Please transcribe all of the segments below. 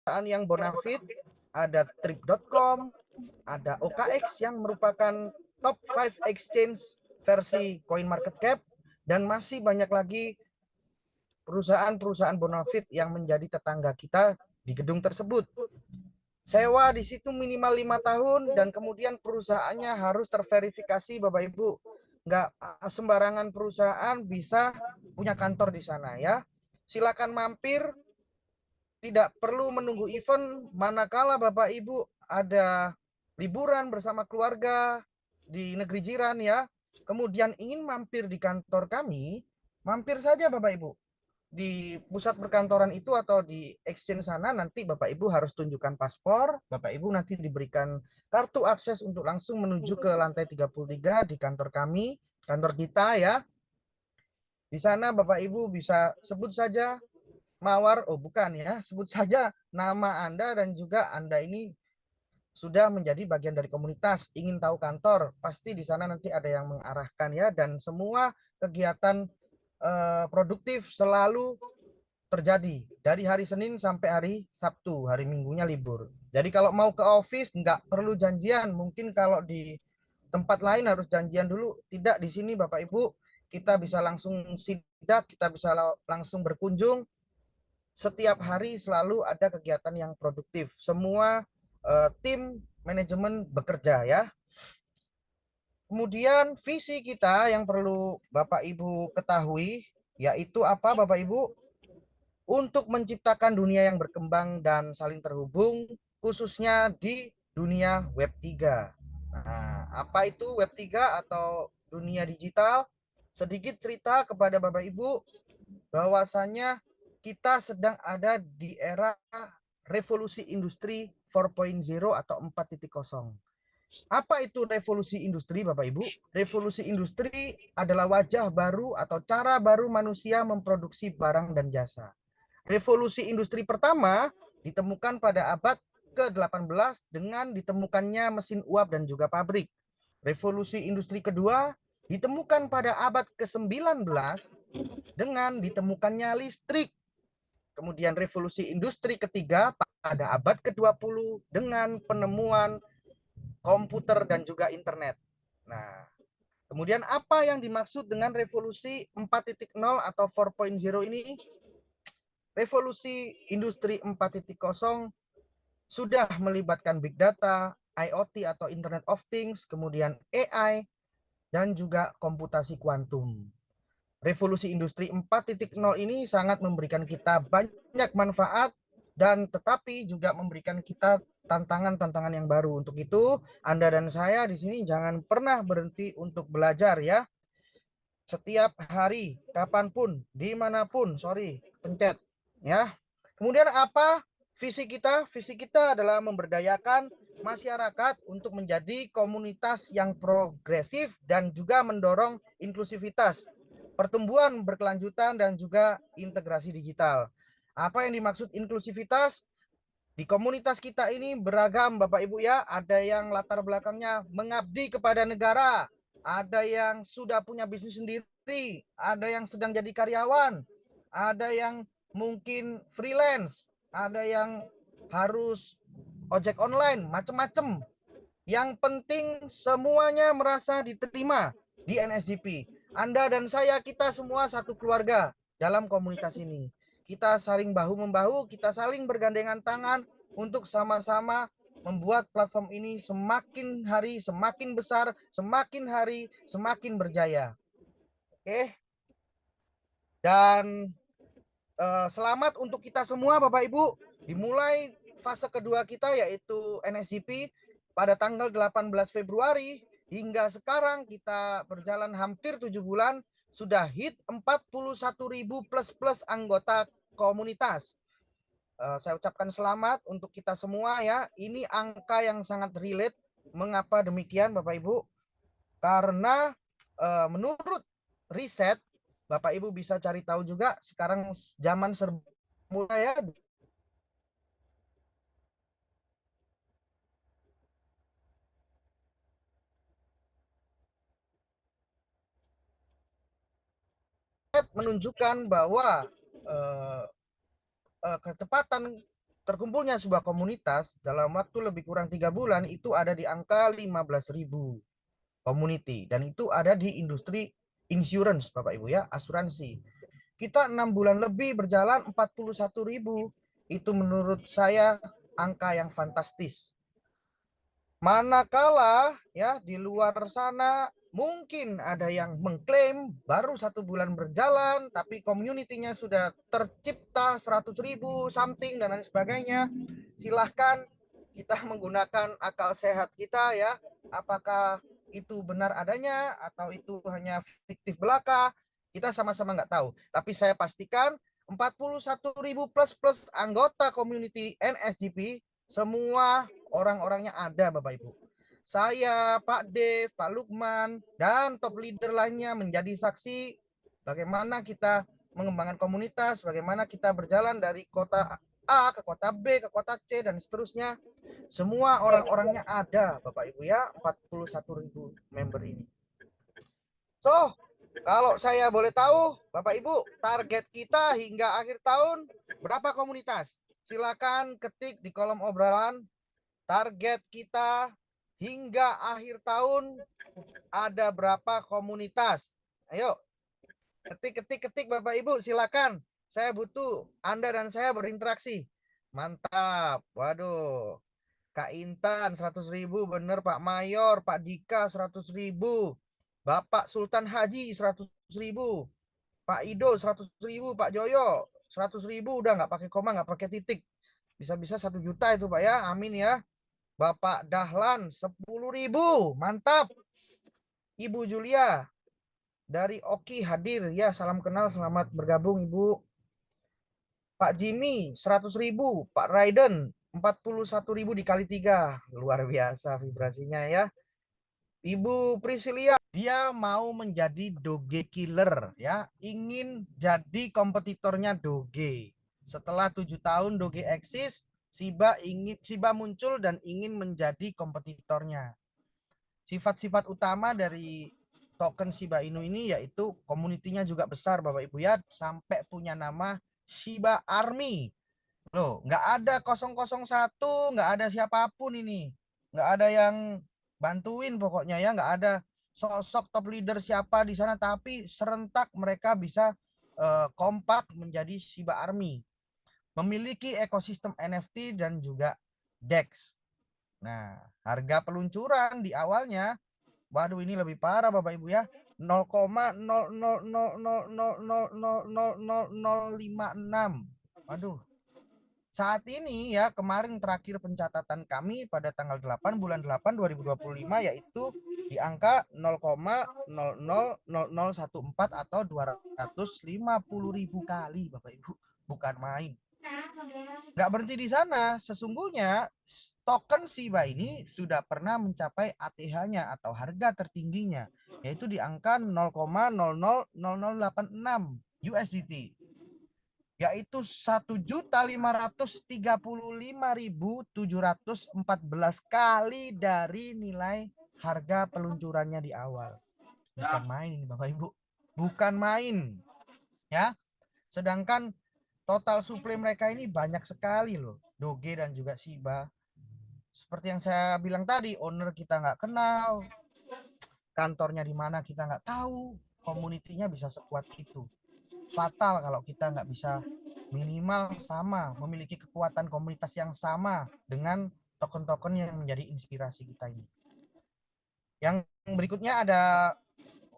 yang bonafit, ada trip.com, ada OKX yang merupakan top 5 exchange versi CoinMarketCap, dan masih banyak lagi perusahaan-perusahaan bonafit yang menjadi tetangga kita di gedung tersebut. Sewa di situ minimal 5 tahun dan kemudian perusahaannya harus terverifikasi, Bapak Ibu. Nggak sembarangan perusahaan bisa punya kantor di sana ya. Silakan mampir, tidak perlu menunggu event. Manakala Bapak Ibu ada liburan bersama keluarga di negeri jiran ya, kemudian ingin mampir di kantor kami, mampir saja Bapak Ibu di pusat perkantoran itu atau di exchange sana. Nanti Bapak Ibu harus tunjukkan paspor, Bapak Ibu nanti diberikan kartu akses untuk langsung menuju ke lantai 33 di kantor kami, kantor kita ya. Di sana Bapak Ibu bisa sebut saja Mawar, oh bukan ya, sebut saja nama Anda dan juga Anda ini sudah menjadi bagian dari komunitas, ingin tahu kantor, pasti di sana nanti ada yang mengarahkan ya, dan semua kegiatan produktif selalu terjadi dari hari Senin sampai hari Sabtu, hari Minggunya libur. Jadi kalau mau ke office nggak perlu janjian, mungkin kalau di tempat lain harus janjian dulu, tidak, di sini Bapak Ibu kita bisa langsung sidak, kita bisa langsung berkunjung. Setiap hari selalu ada kegiatan yang produktif. Semua tim manajemen bekerja ya. Kemudian visi kita yang perlu Bapak Ibu ketahui yaitu apa Bapak Ibu? Untuk menciptakan dunia yang berkembang dan saling terhubung, khususnya di dunia Web 3. Nah, apa itu Web 3 atau dunia digital? Sedikit cerita kepada Bapak Ibu bahwasanya kita sedang ada di era revolusi industri 4.0 atau 4.0. Apa itu revolusi industri, Bapak Ibu? Revolusi industri adalah wajah baru atau cara baru manusia memproduksi barang dan jasa. Revolusi industri pertama ditemukan pada abad ke-18 dengan ditemukannya mesin uap dan juga pabrik. Revolusi industri kedua ditemukan pada abad ke-19 dengan ditemukannya listrik. Kemudian revolusi industri ketiga pada abad ke-20 dengan penemuan komputer dan juga internet. Nah, kemudian apa yang dimaksud dengan revolusi 4.0 atau 4.0 ini? Revolusi industri 4.0 sudah melibatkan big data, IoT atau Internet of Things, kemudian AI, dan juga komputasi kuantum. Revolusi industri 4.0 ini sangat memberikan kita banyak manfaat dan tetapi juga memberikan kita tantangan-tantangan yang baru. Untuk itu, Anda dan saya di sini jangan pernah berhenti untuk belajar ya. Setiap hari, kapanpun, dimanapun, pencet ya. Kemudian apa visi kita? Visi kita adalah memberdayakan masyarakat untuk menjadi komunitas yang progresif dan juga mendorong inklusivitas, pertumbuhan berkelanjutan dan juga integrasi digital. Apa yang dimaksud inklusivitas? Di komunitas kita ini beragam Bapak Ibu ya, ada yang latar belakangnya mengabdi kepada negara, ada yang sudah punya bisnis sendiri, ada yang sedang jadi karyawan, ada yang mungkin freelance, ada yang harus ojek online, macam-macam. Yang penting semuanya merasa diterima di NSGP. Anda dan saya, kita semua satu keluarga dalam komunitas ini. Kita saling bahu-membahu, kita saling bergandengan tangan untuk sama-sama membuat platform ini semakin hari semakin besar, semakin hari semakin berjaya. Oke. Dan selamat untuk kita semua Bapak Ibu. Dimulai fase kedua kita yaitu NSGP pada tanggal 18 Februari hingga sekarang kita berjalan hampir 7 bulan, sudah hit 41.000 plus anggota komunitas. Saya ucapkan selamat untuk kita semua ya. Ini angka yang sangat relate. Mengapa demikian Bapak Ibu? Karena menurut riset, Bapak Ibu bisa cari tahu juga sekarang zaman serba ya, menunjukkan bahwa kecepatan terkumpulnya sebuah komunitas dalam waktu lebih kurang 3 bulan itu ada di angka 15.000 community, dan itu ada di industri insurance Bapak Ibu ya, asuransi. Kita 6 bulan lebih berjalan 41.000, itu menurut saya angka yang fantastis. Manakala ya di luar sana mungkin ada yang mengklaim baru 1 bulan berjalan tapi community-nya sudah tercipta 100.000 something dan lain sebagainya. Silahkan kita menggunakan akal sehat kita ya. Apakah itu benar adanya atau itu hanya fiktif belaka? Kita sama-sama nggak tahu. Tapi saya pastikan 41.000 plus anggota community NSGP semua orang-orangnya ada Bapak Ibu. Saya, Pak Dev, Pak Lukman, dan top leader lainnya menjadi saksi bagaimana kita mengembangkan komunitas, bagaimana kita berjalan dari kota A ke kota B, ke kota C, dan seterusnya. Semua orang-orangnya ada Bapak Ibu ya, 41.000 member ini. So, kalau saya boleh tahu, Bapak Ibu, target kita hingga akhir tahun berapa komunitas? Silakan ketik di kolom obrolan. Target kita hingga akhir tahun ada berapa komunitas? Ayo, ketik Bapak Ibu, silakan. Saya butuh Anda dan saya berinteraksi. Mantap. Waduh. Kak Intan 100.000 bener, Pak Mayor, Pak Dika 100.000, Bapak Sultan Haji 100.000, Pak Ido 100.000, Pak Joyo 100.000, udah nggak pakai koma, nggak pakai titik, bisa-bisa 1 juta itu Pak ya, amin ya. Bapak Dahlan 10.000, mantap. Ibu Julia dari Oki hadir ya, salam kenal, selamat bergabung Ibu. Pak Jimmy 100.000, Pak Raiden 41.000 dikali 3, luar biasa vibrasinya ya. Ibu Priscilia, dia mau menjadi Doge killer ya, ingin jadi kompetitornya Doge. Setelah 7 tahun Doge eksis, Shiba muncul dan ingin menjadi kompetitornya. Sifat-sifat utama dari token Shiba Inu ini yaitu komunitinya juga besar Bapak Ibu ya, sampai punya nama Shiba Army. Loh, nggak ada 001, nggak ada siapapun ini. Nggak ada yang bantuin pokoknya ya, nggak ada sosok top leader siapa di sana, tapi serentak mereka bisa kompak menjadi Shiba Army. Memiliki ekosistem NFT dan juga DEX. Nah, harga peluncuran di awalnya, waduh ini lebih parah Bapak Ibu ya, 0,000000000056. Waduh, saat ini ya, kemarin terakhir pencatatan kami pada tanggal 8 bulan 8 2025 yaitu di angka 0,000014 atau 250.000 kali Bapak Ibu, bukan main. Nggak berhenti di sana, sesungguhnya token Shiba ini sudah pernah mencapai ATH-nya atau harga tertingginya yaitu di angka 0,000086 USDT, yaitu 1.535.714 kali dari nilai harga peluncurannya di awal. Bukan main ini Bapak Ibu, bukan main ya. Sedangkan total supply mereka ini banyak sekali loh, Doge dan juga Shiba. Seperti yang saya bilang tadi, owner kita nggak kenal, kantornya di mana kita nggak tahu, komunitinya bisa sekuat itu. Fatal kalau kita nggak bisa minimal sama, memiliki kekuatan komunitas yang sama dengan token-token yang menjadi inspirasi kita ini. Yang berikutnya ada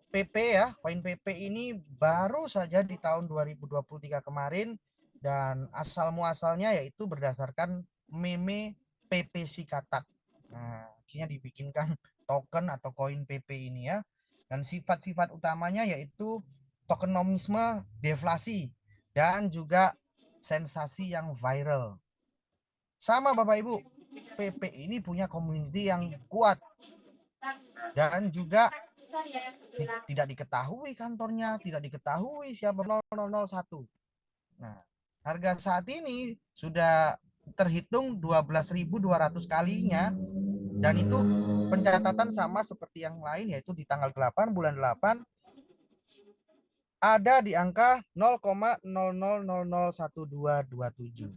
PP ya, koin PP ini baru saja di tahun 2023 kemarin, dan asal muasalnya yaitu berdasarkan meme PP si katak. Nah, akhirnya dibikinkan token atau koin PP ini ya. Dan sifat-sifat utamanya yaitu tokenomisme deflasi dan juga sensasi yang viral. Sama Bapak Ibu, PP ini punya community yang kuat dan juga tidak diketahui kantornya, tidak diketahui siapa 0001. Nah, harga saat ini sudah terhitung 12.200 kalinya, dan itu pencatatan sama seperti yang lain yaitu di tanggal 8 bulan 8 ada di angka 0,00001227.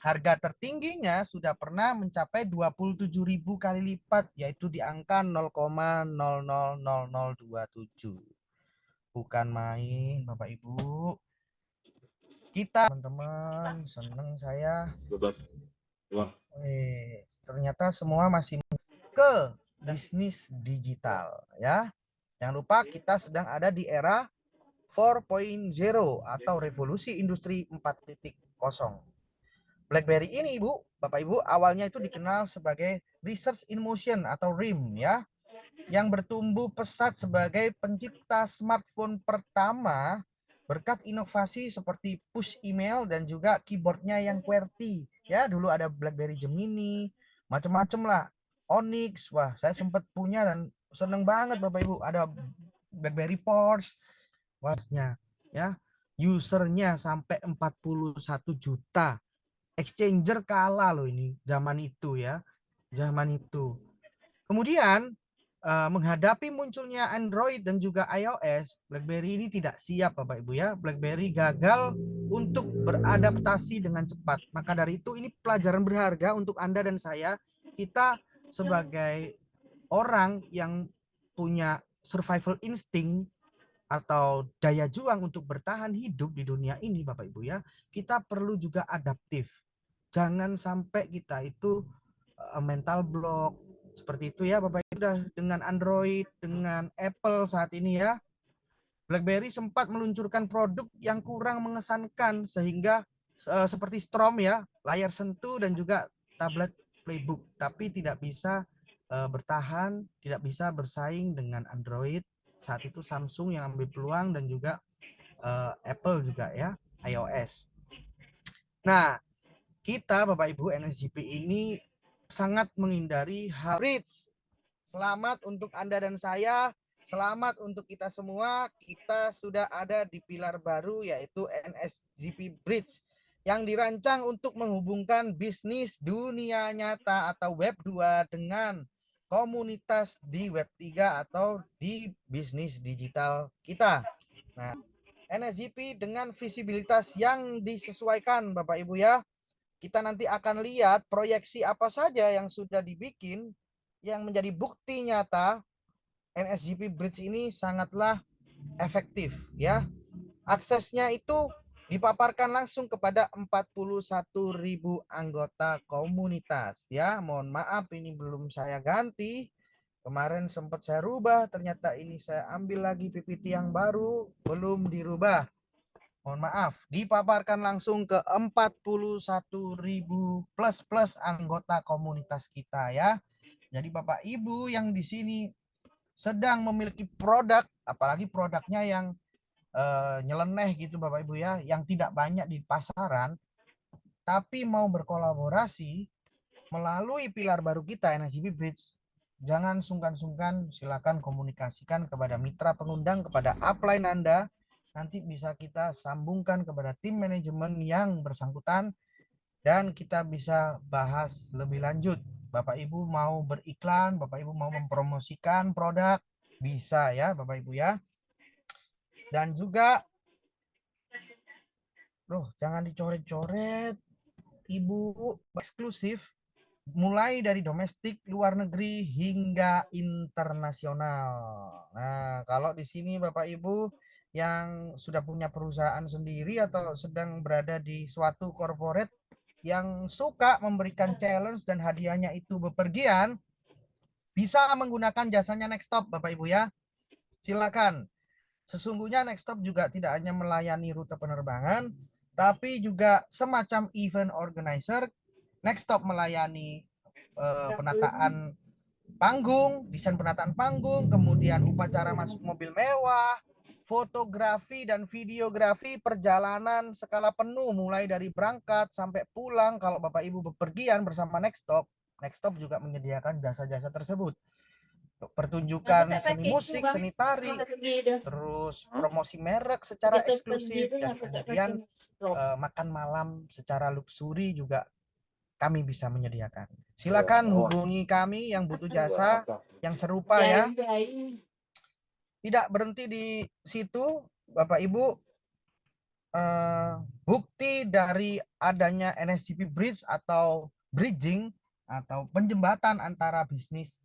Harga tertingginya sudah pernah mencapai 27.000 kali lipat, yaitu di angka 0,000027. Bukan main, Bapak Ibu. Kita, teman-teman, seneng saya. Ternyata semua masih ke bisnis digital, ya. Jangan lupa kita sedang ada di era 4.0 atau revolusi industri 4.0. BlackBerry ini, Bapak Ibu, awalnya itu dikenal sebagai Research in Motion atau RIM, ya, yang bertumbuh pesat sebagai pencipta smartphone pertama berkat inovasi seperti push email dan juga keyboardnya yang QWERTY. Ya, dulu ada BlackBerry Gemini, macam-macam lah. Onyx, wah, saya sempat punya dan seneng banget Bapak Ibu. Ada BlackBerry Force, wahnya, ya, usernya sampai 41 juta. Exchanger kalah loh ini zaman itu, ya, zaman itu. Kemudian menghadapi munculnya Android dan juga iOS, BlackBerry ini tidak siap Bapak Ibu, ya. BlackBerry gagal untuk beradaptasi dengan cepat. Maka dari itu ini pelajaran berharga untuk Anda dan saya. Kita sebagai orang yang punya survival instinct atau daya juang untuk bertahan hidup di dunia ini Bapak Ibu, ya, kita perlu juga adaptif. Jangan sampai kita itu mental block seperti itu, ya Bapak Ibu. Dengan Android, dengan Apple saat ini, ya, BlackBerry sempat meluncurkan produk yang kurang mengesankan sehingga seperti Strom, ya, layar sentuh dan juga tablet playbook, tapi tidak bisa bertahan, tidak bisa bersaing dengan Android. Saat itu Samsung yang ambil peluang dan juga Apple juga, ya, iOS. Nah, kita Bapak Ibu NSGP ini sangat menghindari hal bridge. Selamat untuk Anda dan saya, selamat untuk kita semua. Kita sudah ada di pilar baru yaitu NSGP Bridge yang dirancang untuk menghubungkan bisnis dunia nyata atau web 2 dengan komunitas di web 3 atau di bisnis digital kita. Nah, NSGP dengan visibilitas yang disesuaikan Bapak Ibu, ya. Kita nanti akan lihat proyeksi apa saja yang sudah dibikin yang menjadi bukti nyata NSGP Bridge ini sangatlah efektif, ya. Aksesnya itu dipaparkan langsung kepada 41.000 anggota komunitas, ya. Mohon maaf ini belum saya ganti. Kemarin sempat saya rubah, ternyata ini saya ambil lagi PPT yang baru, belum dirubah. Mohon maaf, dipaparkan langsung ke 41.000 plus anggota komunitas kita, ya. Jadi Bapak Ibu yang di sini sedang memiliki produk, apalagi produknya yang nyeleneh gitu Bapak Ibu, ya, yang tidak banyak di pasaran, tapi mau berkolaborasi melalui pilar baru kita NSGP Bridge, jangan sungkan-sungkan, silakan komunikasikan kepada mitra pengundang, kepada upline Anda. Nanti bisa kita sambungkan kepada tim manajemen yang bersangkutan dan kita bisa bahas lebih lanjut. Bapak Ibu mau beriklan, Bapak Ibu mau mempromosikan produk, bisa, ya Bapak Ibu, ya. Dan juga jangan dicoret-coret Ibu, eksklusif mulai dari domestik, luar negeri hingga internasional. Nah, kalau di sini Bapak Ibu yang sudah punya perusahaan sendiri atau sedang berada di suatu corporate yang suka memberikan challenge dan hadiahnya itu bepergian, bisa menggunakan jasanya Nextstop Bapak Ibu, ya. Silakan. Sesungguhnya Nextstop juga tidak hanya melayani rute penerbangan, tapi juga semacam event organizer. Nextstop melayani penataan panggung, desain penataan panggung, kemudian upacara masuk mobil mewah, fotografi dan videografi perjalanan skala penuh mulai dari berangkat sampai pulang. Kalau Bapak Ibu bepergian bersama Nextstop, Nextstop juga menyediakan jasa-jasa tersebut. Pertunjukan seni musik, seni tari, terus promosi merek secara eksklusif, dan kemudian makan malam secara luksuri juga kami bisa menyediakan. Silakan hubungi kami yang butuh jasa yang serupa, ya. Tidak berhenti di situ Bapak Ibu. bukti dari adanya NSGP bridge atau bridging atau penjembatan antara bisnis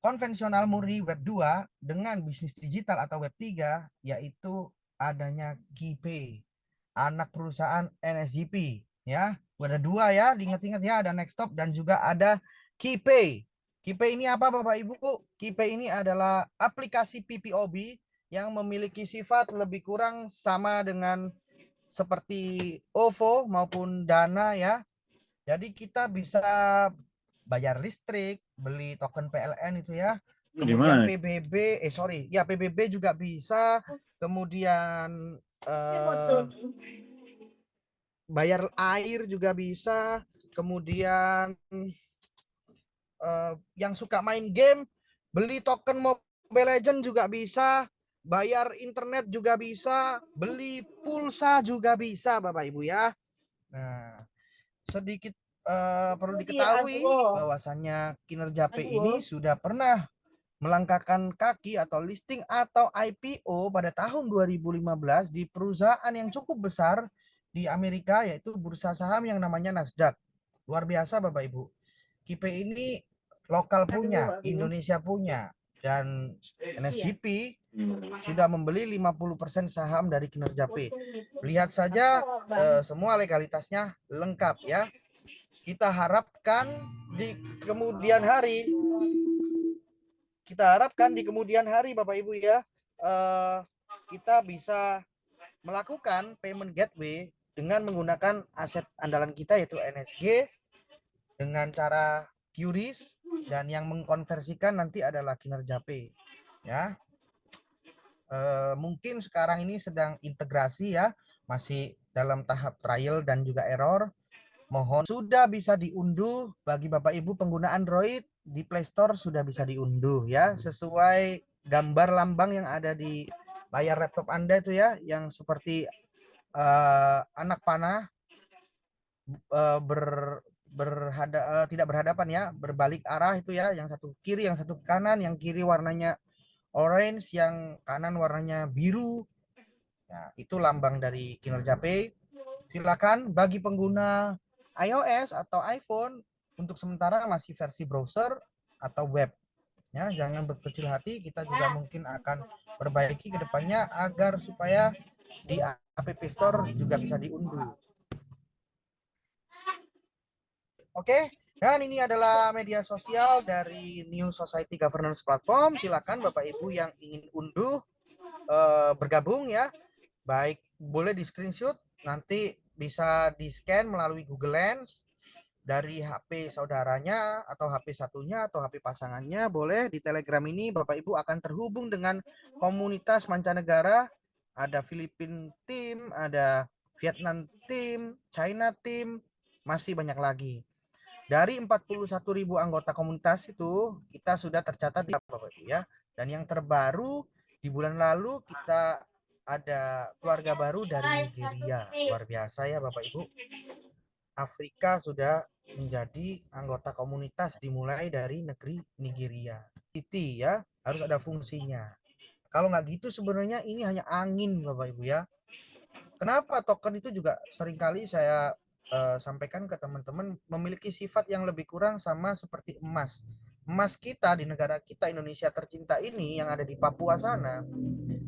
konvensional murni web 2 dengan bisnis digital atau web 3, yaitu adanya GPay, anak perusahaan NSGP ya. Ada dua ya, diingat-ingat ya, ada Nextop dan juga ada GPay. GPay ini apa Bapak Ibu? GPay ini adalah aplikasi PPOB yang memiliki sifat lebih kurang sama dengan seperti OVO maupun Dana ya. Jadi kita bisa bayar listrik, beli token PLN itu ya. Kemudian PBB, PBB juga bisa. Kemudian bayar air juga bisa. Kemudian yang suka main game, beli token Mobile Legend juga bisa. Bayar internet juga bisa, beli pulsa juga bisa Bapak Ibu ya. Nah, sedikit perlu diketahui bahwasannya kinerja P ini sudah pernah melangkahkan kaki atau listing atau IPO pada tahun 2015 di perusahaan yang cukup besar di Amerika, yaitu bursa saham yang namanya Nasdaq. Luar biasa Bapak Ibu. KIPE ini lokal punya, Indonesia punya, dan NSGP sudah membeli 50% saham dari kinerja P. Lihat saja semua legalitasnya lengkap ya. Kita harapkan di kemudian hari Bapak Ibu ya, kita bisa melakukan payment gateway dengan menggunakan aset andalan kita yaitu NSG dengan cara QRIS, dan yang mengkonversikan nanti adalah kinerja P ya. Mungkin sekarang ini sedang integrasi ya, masih dalam tahap trial dan juga error. Mohon sudah bisa diunduh bagi Bapak Ibu pengguna Android, di Play Store sudah bisa diunduh ya, sesuai gambar lambang yang ada di layar laptop Anda itu ya, yang seperti anak panah tidak berhadapan ya, berbalik arah itu ya, yang satu kiri, yang satu kanan, yang kiri warnanya orange, yang kanan warnanya biru. Nah, itu lambang dari kinerja Pay. Silakan bagi pengguna iOS atau iPhone untuk sementara masih versi browser atau web. Ya, jangan berkecil hati, kita juga mungkin akan perbaiki ke depannya agar supaya di App Store juga bisa diunduh. Oke, dan ini adalah media sosial dari New Society Governance Platform. Silakan Bapak Ibu yang ingin unduh bergabung ya. Baik, boleh di screenshot, nanti bisa di scan melalui Google Lens dari HP saudaranya atau HP satunya atau HP pasangannya. Boleh di Telegram ini Bapak Ibu akan terhubung dengan komunitas mancanegara. Ada Filipin team, ada Vietnam team, China team, masih banyak lagi. Dari 41.000 anggota komunitas itu, kita sudah tercatat di Bapak Ibu ya. Dan yang terbaru di bulan lalu kita ada keluarga baru dari Nigeria. Luar biasa ya Bapak Ibu. Afrika sudah menjadi anggota komunitas dimulai dari negeri Nigeria. Itu ya, harus ada fungsinya. Kalau nggak gitu sebenarnya ini hanya angin Bapak Ibu ya. Kenapa token itu juga seringkali saya sampaikan ke teman-teman memiliki sifat yang lebih kurang sama seperti emas. Emas kita di negara kita Indonesia tercinta ini yang ada di Papua sana,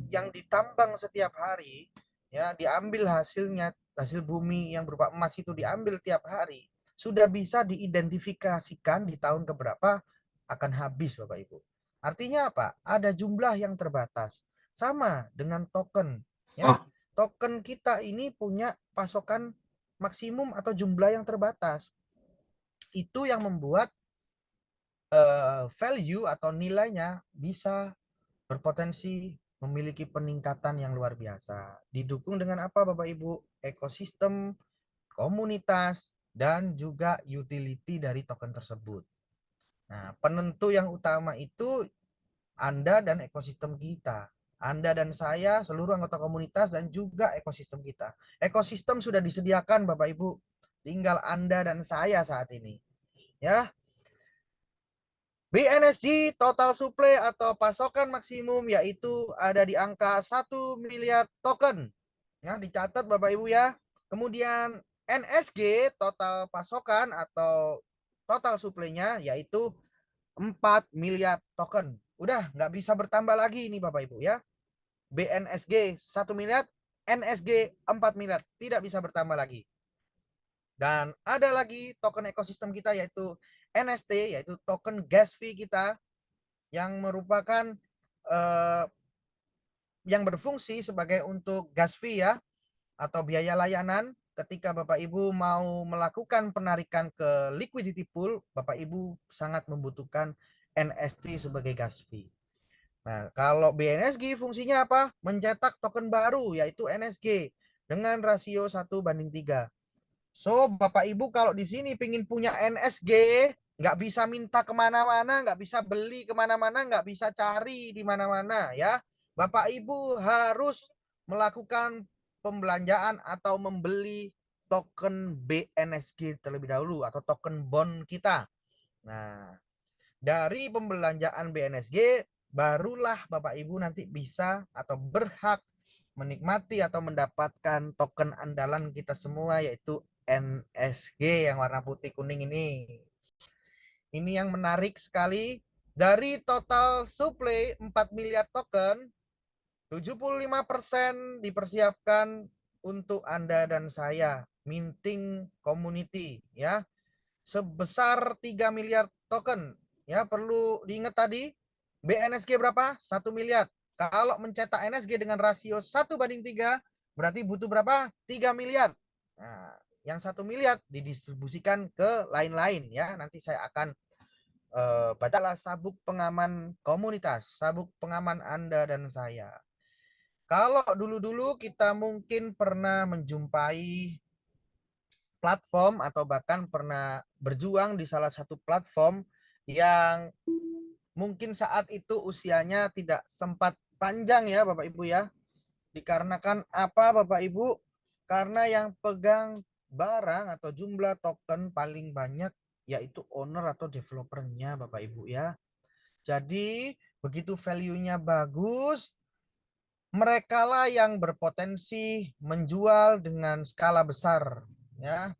yang ditambang setiap hari, ya diambil hasilnya, hasil bumi yang berupa emas itu diambil tiap hari, sudah bisa diidentifikasikan di tahun keberapa akan habis Bapak Ibu. Artinya apa? Ada jumlah yang terbatas. Sama dengan token, ya. Token kita ini punya pasokan maksimum atau jumlah yang terbatas. Itu yang membuat value atau nilainya bisa berpotensi memiliki peningkatan yang luar biasa. Didukung dengan apa Bapak Ibu? Ekosistem, komunitas, dan juga utility dari token tersebut. Nah, penentu yang utama itu Anda dan ekosistem kita. Anda dan saya, seluruh anggota komunitas dan juga ekosistem kita. Ekosistem sudah disediakan Bapak Ibu. Tinggal Anda dan saya saat ini. Ya. BNSG total supply atau pasokan maksimum yaitu ada di angka 1 miliar token. Ya, dicatat Bapak Ibu ya. Kemudian NSG total pasokan atau total suplainya yaitu 4 miliar token. Udah nggak bisa bertambah lagi ini Bapak Ibu ya. BNSG 1 miliar, NSG 4 miliar. Tidak bisa bertambah lagi. Dan ada lagi token ekosistem kita yaitu NST, yaitu token gas fee kita yang merupakan eh, yang berfungsi sebagai untuk gas fee ya, atau biaya layanan ketika Bapak Ibu mau melakukan penarikan ke liquidity pool, Bapak Ibu sangat membutuhkan NST sebagai gas fee. Nah, kalau BNSG fungsinya apa? Mencetak token baru yaitu NSG dengan rasio 1:3. So, Bapak Ibu kalau di sini pingin punya NSG, nggak bisa minta kemana-mana, nggak bisa beli kemana-mana, nggak bisa cari di mana-mana ya. Bapak Ibu harus melakukan pembelanjaan atau membeli token BNSG terlebih dahulu atau token bond kita. Nah, dari pembelanjaan BNSG barulah Bapak Ibu nanti bisa atau berhak menikmati atau mendapatkan token andalan kita semua yaitu NSG yang warna putih kuning ini. Ini yang menarik sekali. Dari total supply 4 miliar token, 75% dipersiapkan untuk Anda dan saya, minting community ya. Sebesar 3 miliar token. Ya, perlu diingat tadi BNSG berapa? 1 miliar. Kalau mencetak NSG dengan rasio 1:3, berarti butuh berapa? 3 miliar. Nah, yang 1 miliar didistribusikan ke lain-lain ya. Nanti saya akan bacalah sabuk pengaman komunitas, sabuk pengaman Anda dan saya. Kalau dulu-dulu kita mungkin pernah menjumpai platform atau bahkan pernah berjuang di salah satu platform yang mungkin saat itu usianya tidak sempat panjang ya Bapak Ibu ya. Dikarenakan apa Bapak Ibu? Karena yang pegang barang atau jumlah token paling banyak yaitu owner atau developernya Bapak Ibu ya. Jadi begitu value-nya bagus, mereka lah yang berpotensi menjual dengan skala besar ya.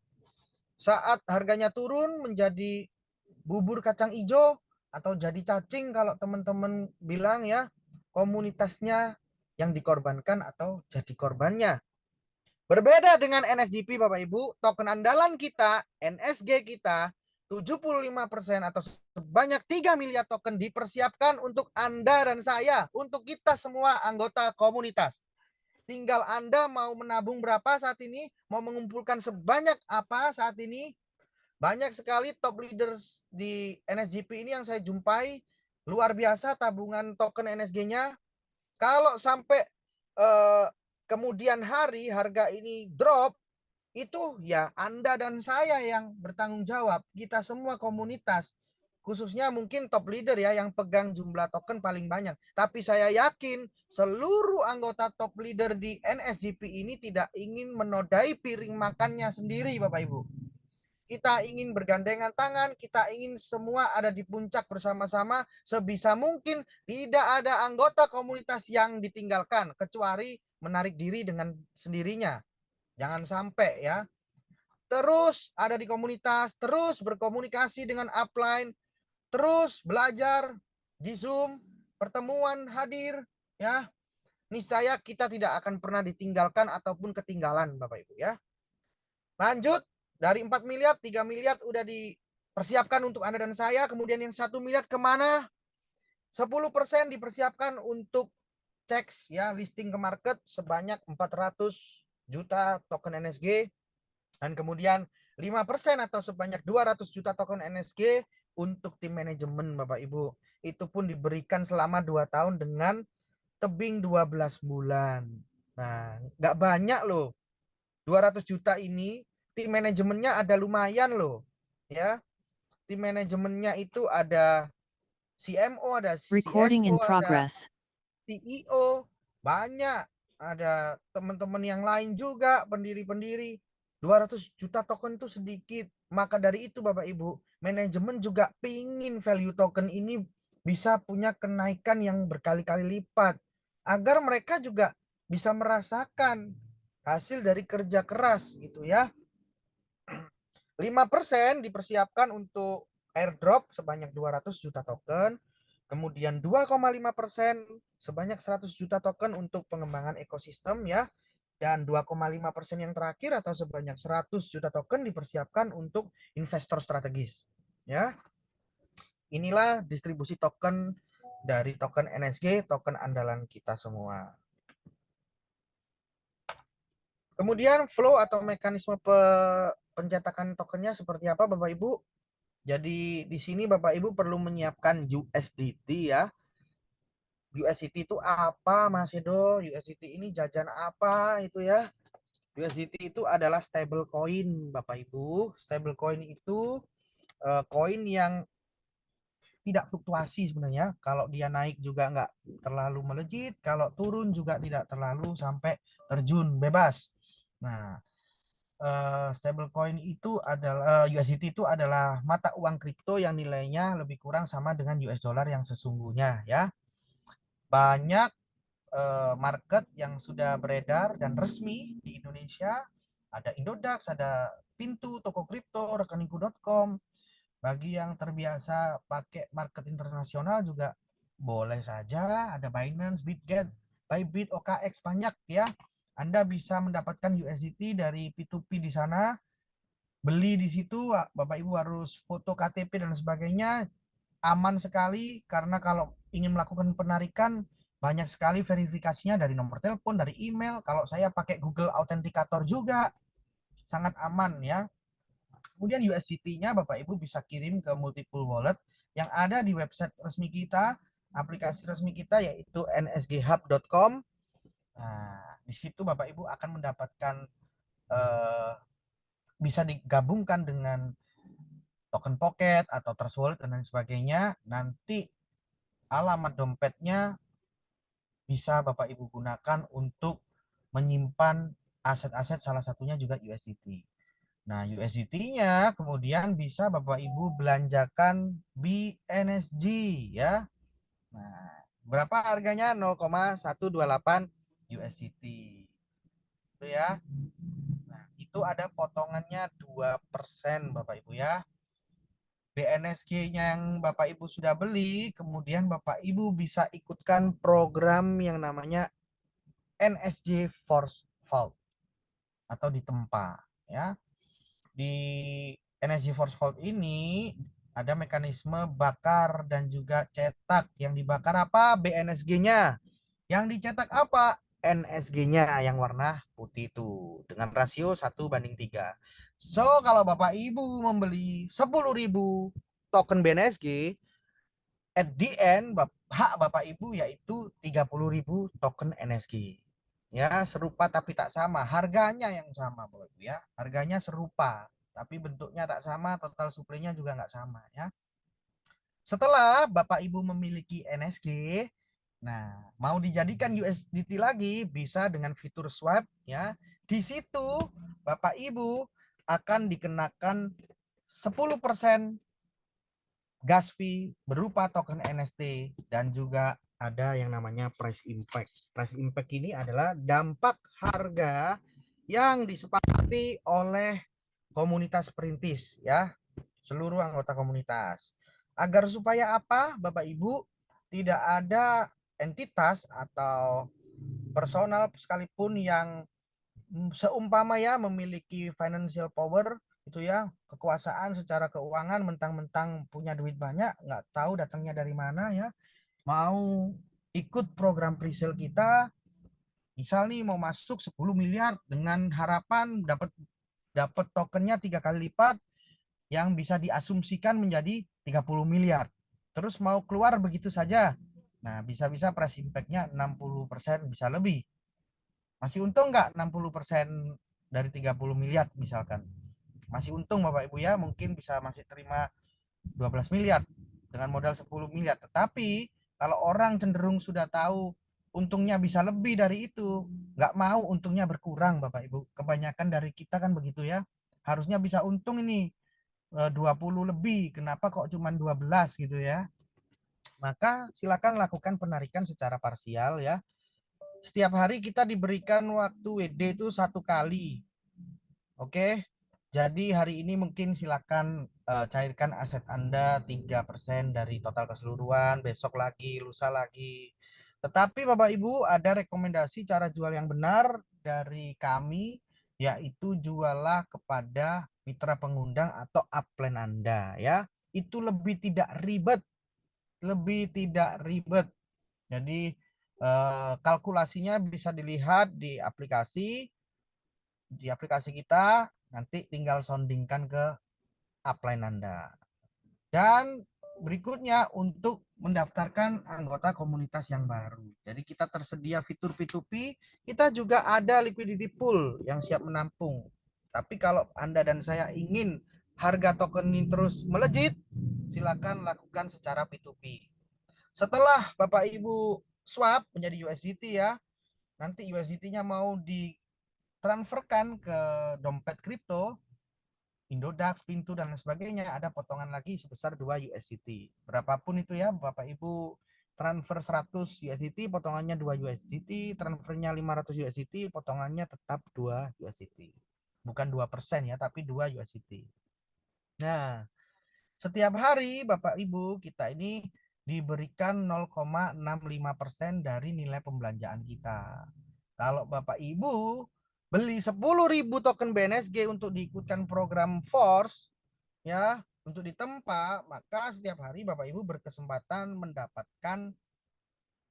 Saat harganya turun menjadi bubur kacang hijau atau jadi cacing kalau teman-teman bilang ya, komunitasnya yang dikorbankan atau jadi korbannya. Berbeda dengan NSGP Bapak Ibu, token andalan kita, NSG kita, 75% atau sebanyak 3 miliar token dipersiapkan untuk Anda dan saya, untuk kita semua anggota komunitas. Tinggal Anda mau menabung berapa saat ini, mau mengumpulkan sebanyak apa saat ini. Banyak sekali top leaders di NSGP ini yang saya jumpai, luar biasa tabungan token NSG-nya. Kalau sampai eh, kemudian hari harga ini drop, itu ya Anda dan saya yang bertanggung jawab. Kita semua komunitas, khususnya mungkin top leader ya yang pegang jumlah token paling banyak. Tapi saya yakin seluruh anggota top leader di NSGP ini tidak ingin menodai piring makannya sendiri Bapak Ibu. Kita ingin bergandengan tangan, kita ingin semua ada di puncak bersama-sama. Sebisa mungkin tidak ada anggota komunitas yang ditinggalkan, kecuali menarik diri dengan sendirinya. Jangan sampai ya. Terus ada di komunitas, terus berkomunikasi dengan upline, terus belajar di Zoom, pertemuan hadir, ya. Niscaya kita tidak akan pernah ditinggalkan ataupun ketinggalan Bapak Ibu ya. Lanjut, dari 4 miliar, 3 miliar udah dipersiapkan untuk Anda dan saya. Kemudian yang 1 miliar kemana? 10% dipersiapkan untuk ceks ya, listing ke market sebanyak 400 juta token NSG. Dan kemudian 5% atau sebanyak 200 juta token NSG untuk tim manajemen Bapak Ibu. Itu pun diberikan selama 2 tahun dengan tebing 12 bulan. Nah, nggak banyak loh. 200 juta ini tim manajemennya ada lumayan loh ya. Tim manajemennya itu ada CMO, ada Recording in CSO, ada progress. CEO, banyak, ada teman-teman yang lain juga pendiri-pendiri. 200 juta token itu sedikit. Maka dari itu Bapak Ibu, manajemen juga pingin value token ini bisa punya kenaikan yang berkali-kali lipat agar mereka juga bisa merasakan hasil dari kerja keras gitu ya. 5% dipersiapkan untuk airdrop sebanyak 200 juta token, kemudian 2,5% sebanyak 100 juta token untuk pengembangan ekosistem ya, dan 2,5% yang terakhir atau sebanyak 100 juta token dipersiapkan untuk investor strategis ya. Inilah distribusi token dari token NSG, token andalan kita semua. Kemudian flow atau mekanisme pencetakan tokennya seperti apa Bapak Ibu? Jadi di sini Bapak Ibu perlu menyiapkan USDT ya. USDT itu apa Mas Edo? USDT ini jajan apa itu ya? USDT itu adalah stable coin Bapak Ibu. Stable coin itu koin yang tidak fluktuasi sebenarnya. Kalau dia naik juga nggak terlalu melejit, kalau turun juga tidak terlalu sampai terjun bebas. Nah, stablecoin itu adalah USDT itu adalah mata uang kripto yang nilainya lebih kurang sama dengan US dollar yang sesungguhnya ya. Banyak market yang sudah beredar dan resmi di Indonesia. Ada Indodax, ada Pintu, toko kripto, rekeningku.com. Bagi yang terbiasa pakai market internasional juga boleh saja. Ada Binance, Bitget, Bybit, OKX, banyak ya. Anda bisa mendapatkan USDT dari P2P di sana, beli di situ. Bapak Ibu harus foto KTP dan sebagainya. Aman sekali karena kalau ingin melakukan penarikan banyak sekali verifikasinya dari nomor telepon, dari email. Kalau saya pakai Google Authenticator juga sangat aman ya. Kemudian USDT-nya Bapak Ibu bisa kirim ke multiple wallet yang ada di website resmi kita, aplikasi resmi kita yaitu nsghub.com. Nah, di situ Bapak Ibu akan mendapatkan bisa digabungkan dengan token pocket atau trust wallet dan lain sebagainya. Nanti alamat dompetnya bisa Bapak Ibu gunakan untuk menyimpan aset-aset, salah satunya juga USDT. Nah, USDT-nya kemudian bisa Bapak Ibu belanjakan BNSG ya. Nah, berapa harganya? 0,128 USDT. Itu ya. Nah, itu ada potongannya 2% Bapak Ibu ya. BNSG-nya yang Bapak Ibu sudah beli, kemudian Bapak Ibu bisa ikutkan program yang namanya NSG Force Vault atau ditempa ya. Di Energy Force Vault ini ada mekanisme bakar dan juga cetak. Yang dibakar apa? BNSG-nya. Yang dicetak apa? NSG-nya yang warna putih itu dengan rasio 1:3. So, kalau Bapak Ibu membeli 10.000 token BNSG, at the end hak Bapak Ibu yaitu 30.000 token NSG. Ya, serupa tapi tak sama. Harganya yang sama Bapak Ibu ya. Harganya serupa, tapi bentuknya tak sama, total supply-nya juga nggak sama ya. Setelah Bapak Ibu memiliki NSG, nah, mau dijadikan USDT lagi bisa dengan fitur swap ya. Di situ Bapak Ibu akan dikenakan 10% gas fee berupa token NFT dan juga ada yang namanya price impact. Price impact ini adalah dampak harga yang disepakati oleh komunitas perintis ya, seluruh anggota komunitas. Agar supaya apa, Bapak Ibu, tidak ada entitas atau personal sekalipun yang seumpama ya memiliki financial power itu ya, kekuasaan secara keuangan, mentang-mentang punya duit banyak, nggak tahu datangnya dari mana ya, mau ikut program presale kita, misal nih mau masuk 10 miliar dengan harapan dapat dapat tokennya 3 kali lipat yang bisa diasumsikan menjadi 30 miliar. Terus mau keluar begitu saja. Nah, bisa-bisa price impact-nya 60%, bisa lebih. Masih untung nggak 60% dari 30 miliar misalkan? Masih untung Bapak Ibu ya, mungkin bisa masih terima 12 miliar dengan modal 10 miliar. Tetapi kalau orang cenderung sudah tahu untungnya bisa lebih dari itu, nggak mau untungnya berkurang Bapak Ibu. Kebanyakan dari kita kan begitu ya. Harusnya bisa untung ini 20 lebih, kenapa kok cuma 12 gitu ya. Maka silakan lakukan penarikan secara parsial ya. setiap hari kita diberikan waktu WD itu 1 kali. Oke. Jadi hari ini mungkin silakan cairkan aset Anda 3% dari total keseluruhan, besok lagi, lusa lagi. Tetapi Bapak Ibu ada rekomendasi cara jual yang benar dari kami, yaitu jualah kepada mitra pengundang atau upline Anda ya. Itu lebih tidak ribet, lebih tidak ribet. Jadi kalkulasinya bisa dilihat di aplikasi kita, nanti tinggal soundingkan ke upline Anda. Dan berikutnya untuk mendaftarkan anggota komunitas yang baru. Jadi kita tersedia fitur P2P, kita juga ada liquidity pool yang siap menampung. Tapi kalau Anda dan saya ingin harga token ini terus melejit, silakan lakukan secara P2P. Setelah Bapak Ibu swap menjadi USDT ya, nanti USDT-nya mau ditransferkan ke dompet kripto, Indodax, Pintu dan sebagainya, ada potongan lagi sebesar 2 USDT. Berapapun itu ya, Bapak Ibu transfer 100 USDT, potongannya 2 USDT, transfernya 500 USDT, potongannya tetap 2 USDT. Bukan 2% ya, tapi 2 USDT. Nah, setiap hari Bapak Ibu kita ini diberikan 0,65% dari nilai pembelanjaan kita. Kalau Bapak Ibu beli 10.000 token BNSG untuk diikutkan program Force ya, untuk ditempa, maka setiap hari Bapak Ibu berkesempatan mendapatkan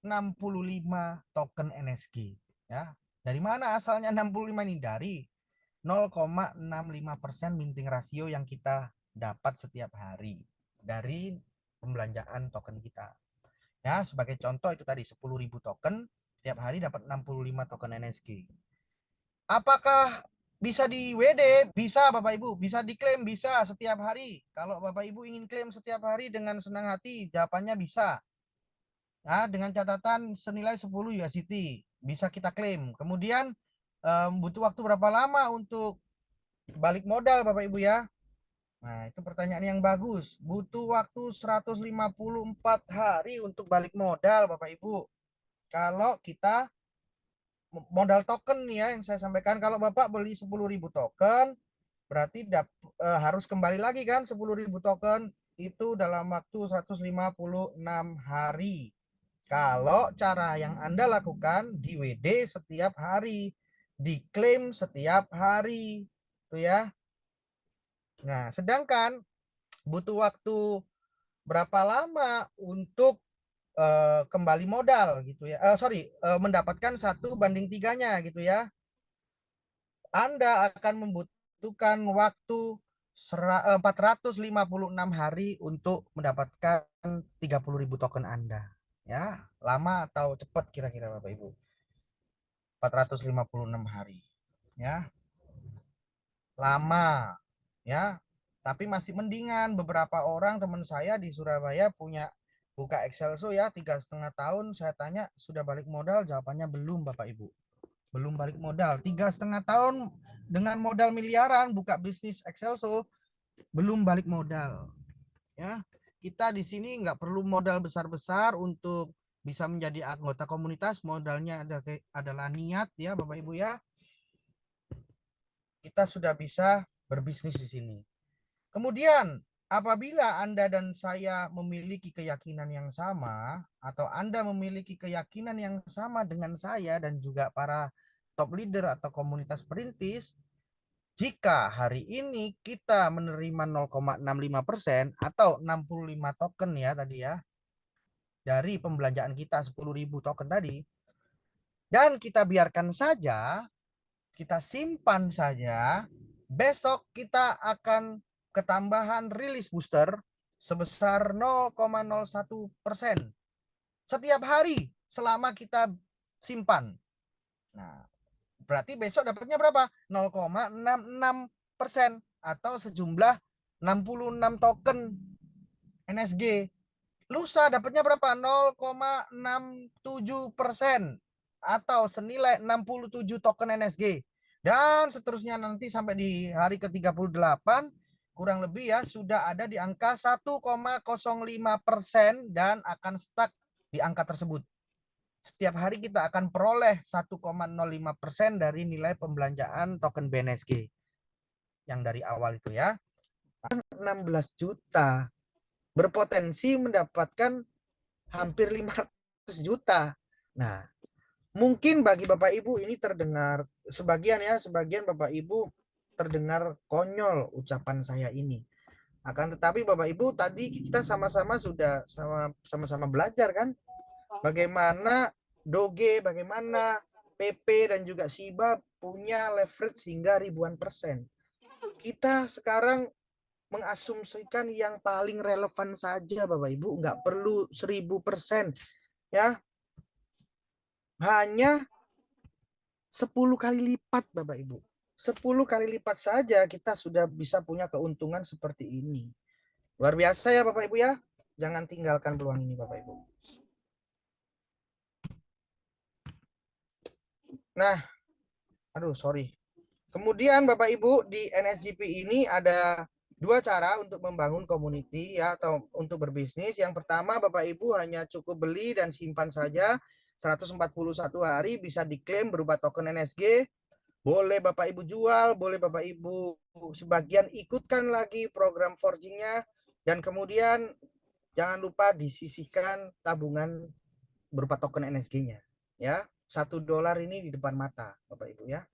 65 token NSG ya. Dari mana asalnya 65 ini? Dari 0,65% minting rasio yang kita dapat setiap hari dari pembelanjaan token kita. Ya, sebagai contoh itu tadi 10.000 token, setiap hari dapat 65 token NSG. Apakah bisa di WD? Bisa Bapak Ibu, bisa diklaim, bisa setiap hari. Kalau Bapak Ibu ingin klaim setiap hari dengan senang hati, jawabannya bisa. Nah, dengan catatan senilai 10 USDT bisa kita klaim. Kemudian butuh waktu berapa lama untuk balik modal Bapak Ibu ya? Nah, itu pertanyaan yang bagus. Butuh waktu 154 hari untuk balik modal Bapak Ibu. Kalau kita modal token ya yang saya sampaikan, kalau Bapak beli 10.000 token berarti harus kembali lagi kan 10.000 token itu dalam waktu 156 hari. Kalau cara yang Anda lakukan di WD setiap hari, diklaim setiap hari, tuh ya. Nah, sedangkan butuh waktu berapa lama untuk kembali modal gitu ya. Mendapatkan 1:3-nya gitu ya. Anda akan membutuhkan waktu 456 hari untuk mendapatkan 30.000 token Anda. Ya, lama atau cepat kira-kira Bapak Ibu? 456 hari. Ya, lama. Ya, tapi masih mendingan. Beberapa orang teman saya di Surabaya punya buka Excelso ya 3,5 tahun. Saya tanya sudah balik modal, jawabannya belum Bapak Ibu. Belum balik modal. 3,5 tahun dengan modal miliaran buka bisnis Excelso belum balik modal. Ya, kita di sini nggak perlu modal besar-besar untuk bisa menjadi anggota komunitas. Modalnya adalah niat ya Bapak Ibu ya. Kita sudah bisa berbisnis di sini. Kemudian apabila Anda dan saya memiliki keyakinan yang sama atau Anda memiliki keyakinan yang sama dengan saya dan juga para top leader atau komunitas perintis, jika hari ini kita menerima 0,65% atau 65 token ya tadi ya, dari pembelanjaan kita 10.000 token tadi, dan kita biarkan saja, kita simpan saja, besok kita akan ketambahan rilis booster sebesar 0,01% setiap hari selama kita simpan. Nah, berarti besok dapatnya berapa? 0,66% atau sejumlah 66 token NSG. Lusa dapatnya berapa? 0,67% atau senilai 67 token NSG. Dan seterusnya nanti sampai di hari ke-38 kurang lebih ya sudah ada di angka 1,05% dan akan stuck di angka tersebut. setiap hari kita akan peroleh 1,05% dari nilai pembelanjaan token BNSG yang dari awal itu ya. 16 juta berpotensi mendapatkan hampir 500 juta. Nah, mungkin bagi Bapak Ibu ini terdengar sebagian ya, sebagian Bapak Ibu terdengar konyol ucapan saya ini. Akan tetapi Bapak Ibu tadi kita sama-sama sudah sama-sama belajar kan bagaimana Doge, bagaimana PP dan juga SIBA punya leverage hingga ribuan persen. Kita sekarang mengasumsikan yang paling relevan saja Bapak Ibu, nggak perlu 1000% ya, hanya 10 kali lipat Bapak Ibu. 10 kali lipat saja kita sudah bisa punya keuntungan seperti ini. Luar biasa ya Bapak Ibu ya. Jangan tinggalkan peluang ini Bapak Ibu. Nah, aduh sorry. Kemudian Bapak Ibu di NSGP ini ada dua cara untuk membangun community ya atau untuk berbisnis. Yang pertama Bapak Ibu hanya cukup beli dan simpan saja 141 hari bisa diklaim berupa token NSG. Boleh Bapak Ibu jual, boleh Bapak Ibu sebagian ikutkan lagi program forgingnya dan kemudian jangan lupa disisihkan tabungan berupa token NSG-nya ya. $1 ini di depan mata Bapak Ibu ya.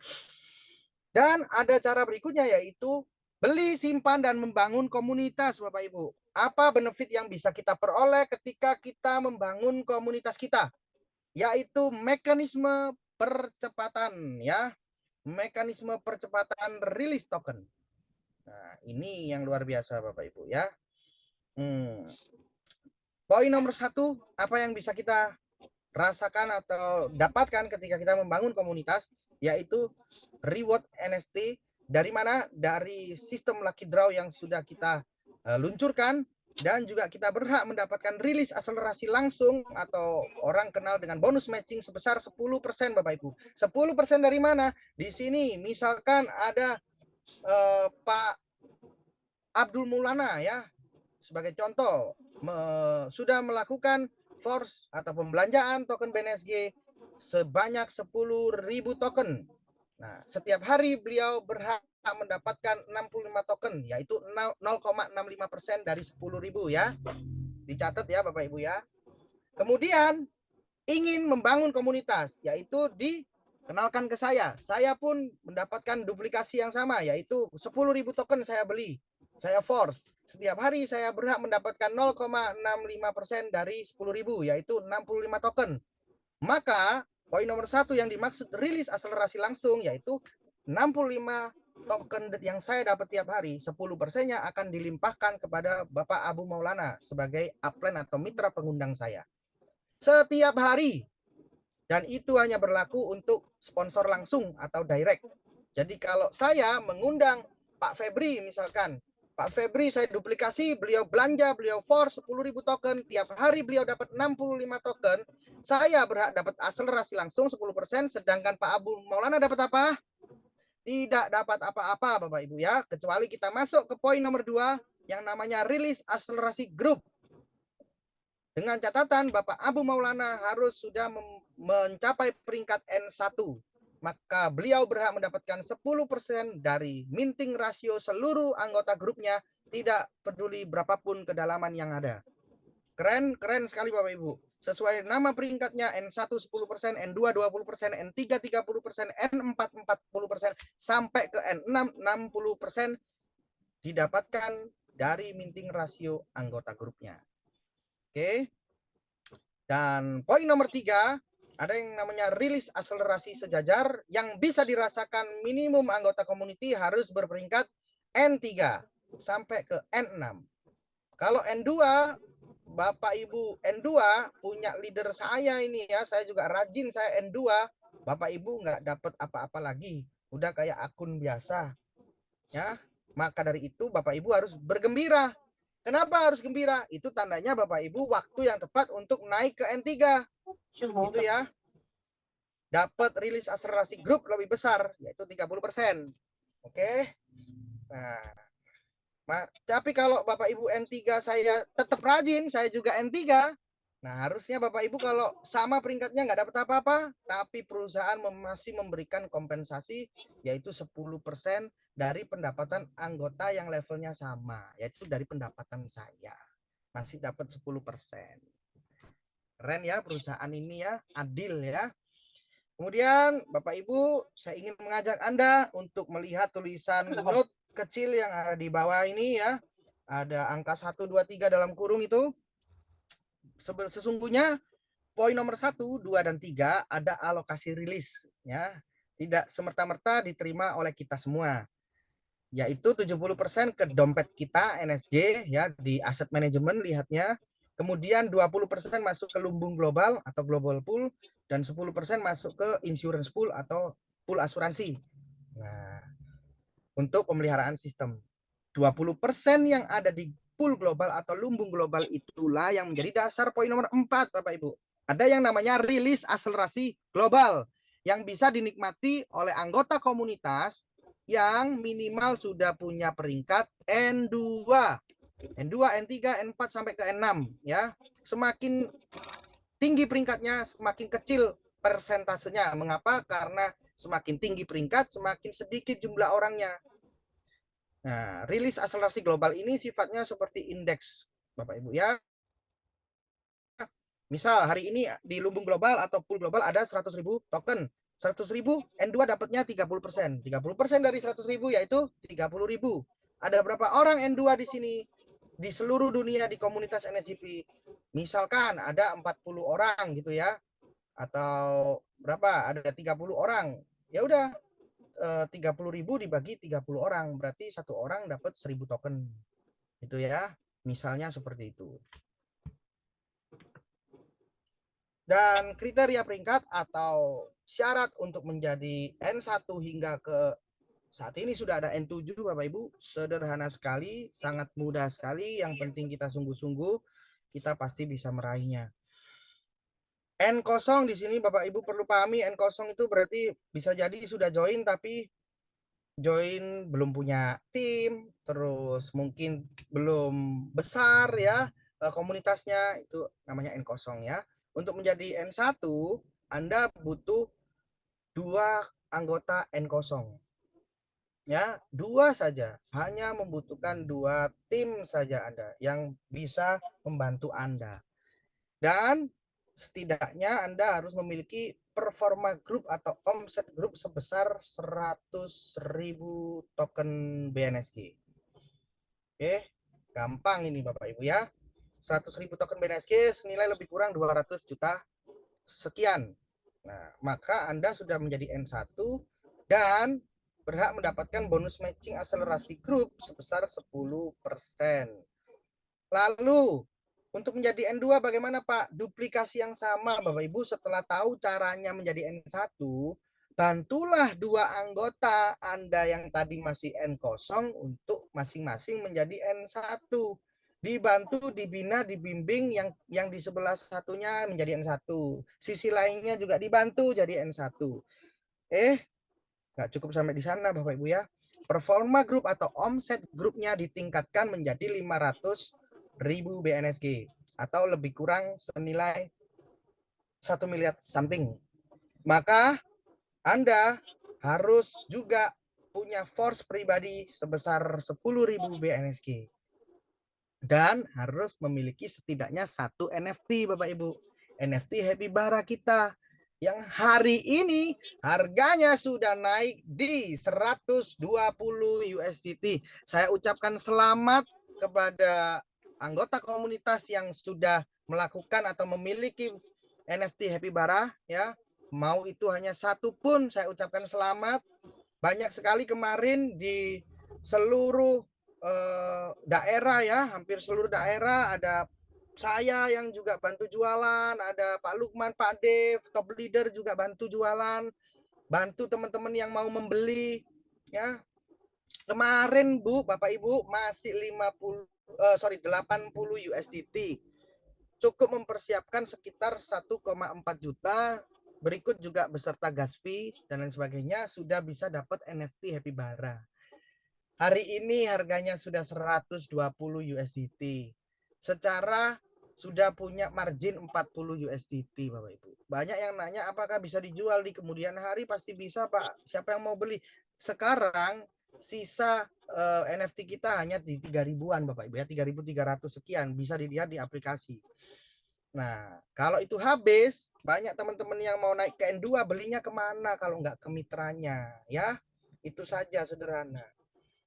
Dan ada cara berikutnya yaitu beli, simpan, dan membangun komunitas Bapak Ibu. Apa benefit yang bisa kita peroleh ketika kita membangun komunitas kita? Yaitu mekanisme percepatan ya. Mekanisme percepatan rilis token. Nah, ini yang luar biasa Bapak Ibu ya. Poin nomor 1, apa yang bisa kita rasakan atau dapatkan ketika kita membangun komunitas, yaitu reward NFT. Dari mana? Dari sistem lucky draw yang sudah kita luncurkan, dan juga kita berhak mendapatkan rilis akselerasi langsung atau orang kenal dengan bonus matching sebesar 10% Bapak Ibu. 10% dari mana? Di sini misalkan ada Pak Abdul Maulana ya, sebagai contoh sudah melakukan force atau pembelanjaan token BNSG sebanyak 10.000 token. Nah, setiap hari beliau berhak mendapatkan 65 token, yaitu 0,65% dari 10.000 ya. Dicatat ya Bapak Ibu ya. Kemudian ingin membangun komunitas, yaitu dikenalkan ke saya. Saya pun mendapatkan duplikasi yang sama, yaitu 10.000 token saya beli. Saya force. Setiap hari saya berhak mendapatkan 0,65% dari 10.000, yaitu 65 token. Maka poin nomor 1 yang dimaksud rilis akselerasi langsung, yaitu 65 token yang saya dapat tiap hari, 10%-nya akan dilimpahkan kepada Bapak Abu Maulana sebagai upline atau mitra pengundang saya. Setiap hari. Dan itu hanya berlaku untuk sponsor langsung atau direct. Jadi kalau saya mengundang Pak Febri misalkan, Pak Febri saya duplikasi, beliau belanja, beliau force 10.000 token, tiap hari beliau dapat 65 token, saya berhak dapat akselerasi langsung 10%, sedangkan Pak Abu Maulana dapat apa? Tidak dapat apa-apa Bapak Ibu ya, kecuali kita masuk ke poin nomor 2 yang namanya rilis akselerasi grup. Dengan catatan Bapak Abu Maulana harus sudah mencapai peringkat N1. Maka beliau berhak mendapatkan 10% dari minting rasio seluruh anggota grupnya, tidak peduli berapapun kedalaman yang ada. Keren, keren sekali Bapak Ibu. Sesuai nama peringkatnya, N1 10%, N2 20%, N3 30%, N4 40%, sampai ke N6 60% didapatkan dari minting rasio anggota grupnya. Oke. Dan poin nomor 3, ada yang namanya rilis akselerasi sejajar yang bisa dirasakan minimum anggota community harus berperingkat N3 sampai ke N6. Kalau N2, Bapak Ibu N2 punya leader saya ini ya, saya juga rajin, saya N2, Bapak Ibu nggak dapat apa-apa lagi, udah kayak akun biasa ya. Maka dari itu Bapak Ibu harus bergembira. Kenapa harus gembira? Itu tandanya Bapak Ibu waktu yang tepat untuk naik ke N3. Itu ya. Dapat rilis akselerasi grup lebih besar, yaitu 30%. Oke. Nah, tapi kalau Bapak Ibu N3 saya tetap rajin, saya juga N3, Nah, harusnya Bapak Ibu kalau sama peringkatnya nggak dapat apa-apa, tapi perusahaan masih memberikan kompensasi yaitu 10% dari pendapatan anggota yang levelnya sama, yaitu dari pendapatan saya. Masih dapat 10%. Keren ya perusahaan ini ya, adil ya. Kemudian Bapak Ibu, saya ingin mengajak Anda untuk melihat tulisan note kecil yang ada di bawah ini ya. Ada angka 1, 2, 3 dalam kurung itu. Sesungguhnya poin nomor 1, 2, dan 3 ada alokasi rilis ya. Tidak semerta-merta diterima oleh kita semua. Yaitu 70% ke dompet kita NSG ya di aset manajemen lihatnya. Kemudian 20% masuk ke lumbung global atau global pool dan 10% masuk ke insurance pool atau pool asuransi. Nah, untuk pemeliharaan sistem. 20% yang ada di pool global atau lumbung global itulah yang menjadi dasar poin nomor 4, Bapak Ibu. Ada yang namanya rilis akselerasi global yang bisa dinikmati oleh anggota komunitas yang minimal sudah punya peringkat N2. N2, N3, N4 sampai ke N6 ya. Semakin tinggi peringkatnya, semakin kecil persentasenya. Mengapa? Karena semakin tinggi peringkat, semakin sedikit jumlah orangnya. Nah, rilis akselerasi global ini sifatnya seperti indeks, Bapak Ibu ya. Misal hari ini di lumbung global atau pool global ada 100.000 token. 100.000 N2 dapatnya 30%. 30% dari 100.000 yaitu 30.000. Ada berapa orang N2 di sini? Di seluruh dunia di komunitas NSGP. Misalkan ada 40 orang gitu ya. Atau berapa? Ada 30 orang. Ya udah 30.000 dibagi 30 orang. Berarti satu orang dapat 1.000 token. Itu ya. Misalnya seperti itu. Dan kriteria peringkat atau syarat untuk menjadi N1 hingga ke saat ini sudah ada N7 Bapak Ibu. Sederhana sekali, sangat mudah sekali. Yang penting kita sungguh-sungguh, kita pasti bisa meraihnya. N0 di sini Bapak Ibu perlu pahami, N0 itu berarti bisa jadi sudah join tapi join belum punya tim, terus mungkin belum besar ya komunitasnya, itu namanya N0 ya. Untuk menjadi N1, Anda butuh 2 anggota N0. Ya, 2 saja. Hanya membutuhkan 2 tim saja Anda yang bisa membantu Anda. Dan setidaknya Anda harus memiliki performa grup atau omset grup sebesar 100.000 token BNSG. Oke, gampang ini Bapak Ibu ya. 100.000 token BNSG senilai lebih kurang 200 juta sekian. Nah, maka Anda sudah menjadi N1 dan berhak mendapatkan bonus matching akselerasi grup sebesar 10%. Lalu, untuk menjadi N2 bagaimana Pak? Duplikasi yang sama Bapak Ibu, setelah tahu caranya menjadi N1, bantulah 2 anggota Anda yang tadi masih N0 untuk masing-masing menjadi N1. Dibantu, dibina, dibimbing yang di sebelah satunya menjadi N1. Sisi lainnya juga dibantu jadi N1. Nggak cukup sampai di sana Bapak Ibu ya. Performa grup atau omset grupnya ditingkatkan menjadi 500.000 BNSG atau lebih kurang senilai 1 miliar something. Maka Anda harus juga punya force pribadi sebesar 10.000 BNSG dan harus memiliki setidaknya 1 NFT Bapak Ibu. NFT Happy Bara kita yang hari ini harganya sudah naik di 120 USDT. Saya ucapkan selamat kepada anggota komunitas yang sudah melakukan atau memiliki NFT Happy Bara ya. Mau itu hanya satu pun saya ucapkan selamat. Banyak sekali kemarin di seluruh daerah ya, hampir seluruh daerah ada saya yang juga bantu jualan, ada Pak Lukman, Pak Dev, top leader juga bantu jualan, bantu teman-teman yang mau membeli ya. Kemarin Bu, Bapak Ibu masih 80 USDT. Cukup mempersiapkan sekitar 1,4 juta. Berikut juga beserta gas fee dan lain sebagainya sudah bisa dapat NFT Happy Bara. Hari ini harganya sudah 120 USDT. Secara sudah punya margin 40 USDT Bapak Ibu. Banyak yang nanya apakah bisa dijual di kemudian hari, pasti bisa Pak. Siapa yang mau beli? Sekarang sisa NFT kita hanya di 3.000-an Bapak Ibu ya, 3.300 sekian, bisa dilihat di aplikasi. Nah, kalau itu habis, banyak teman-teman yang mau naik ke N2 belinya kemana kalau nggak ke mitranya ya. Itu saja sederhana.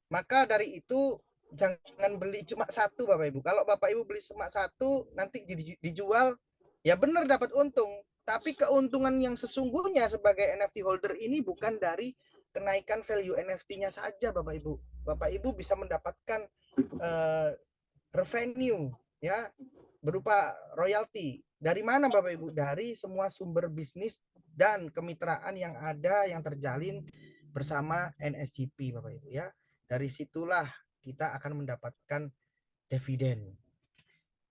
Maka dari itu jangan beli cuma satu Bapak Ibu. Kalau Bapak Ibu beli cuma satu nanti dijual ya benar dapat untung. Tapi keuntungan yang sesungguhnya sebagai NFT holder ini bukan dari kenaikan value NFT-nya saja Bapak Ibu. Bapak Ibu bisa mendapatkan revenue ya berupa royalti. Dari mana Bapak Ibu? Dari semua sumber bisnis dan kemitraan yang ada yang terjalin bersama NSGP Bapak Ibu ya. Dari situlah kita akan mendapatkan dividen.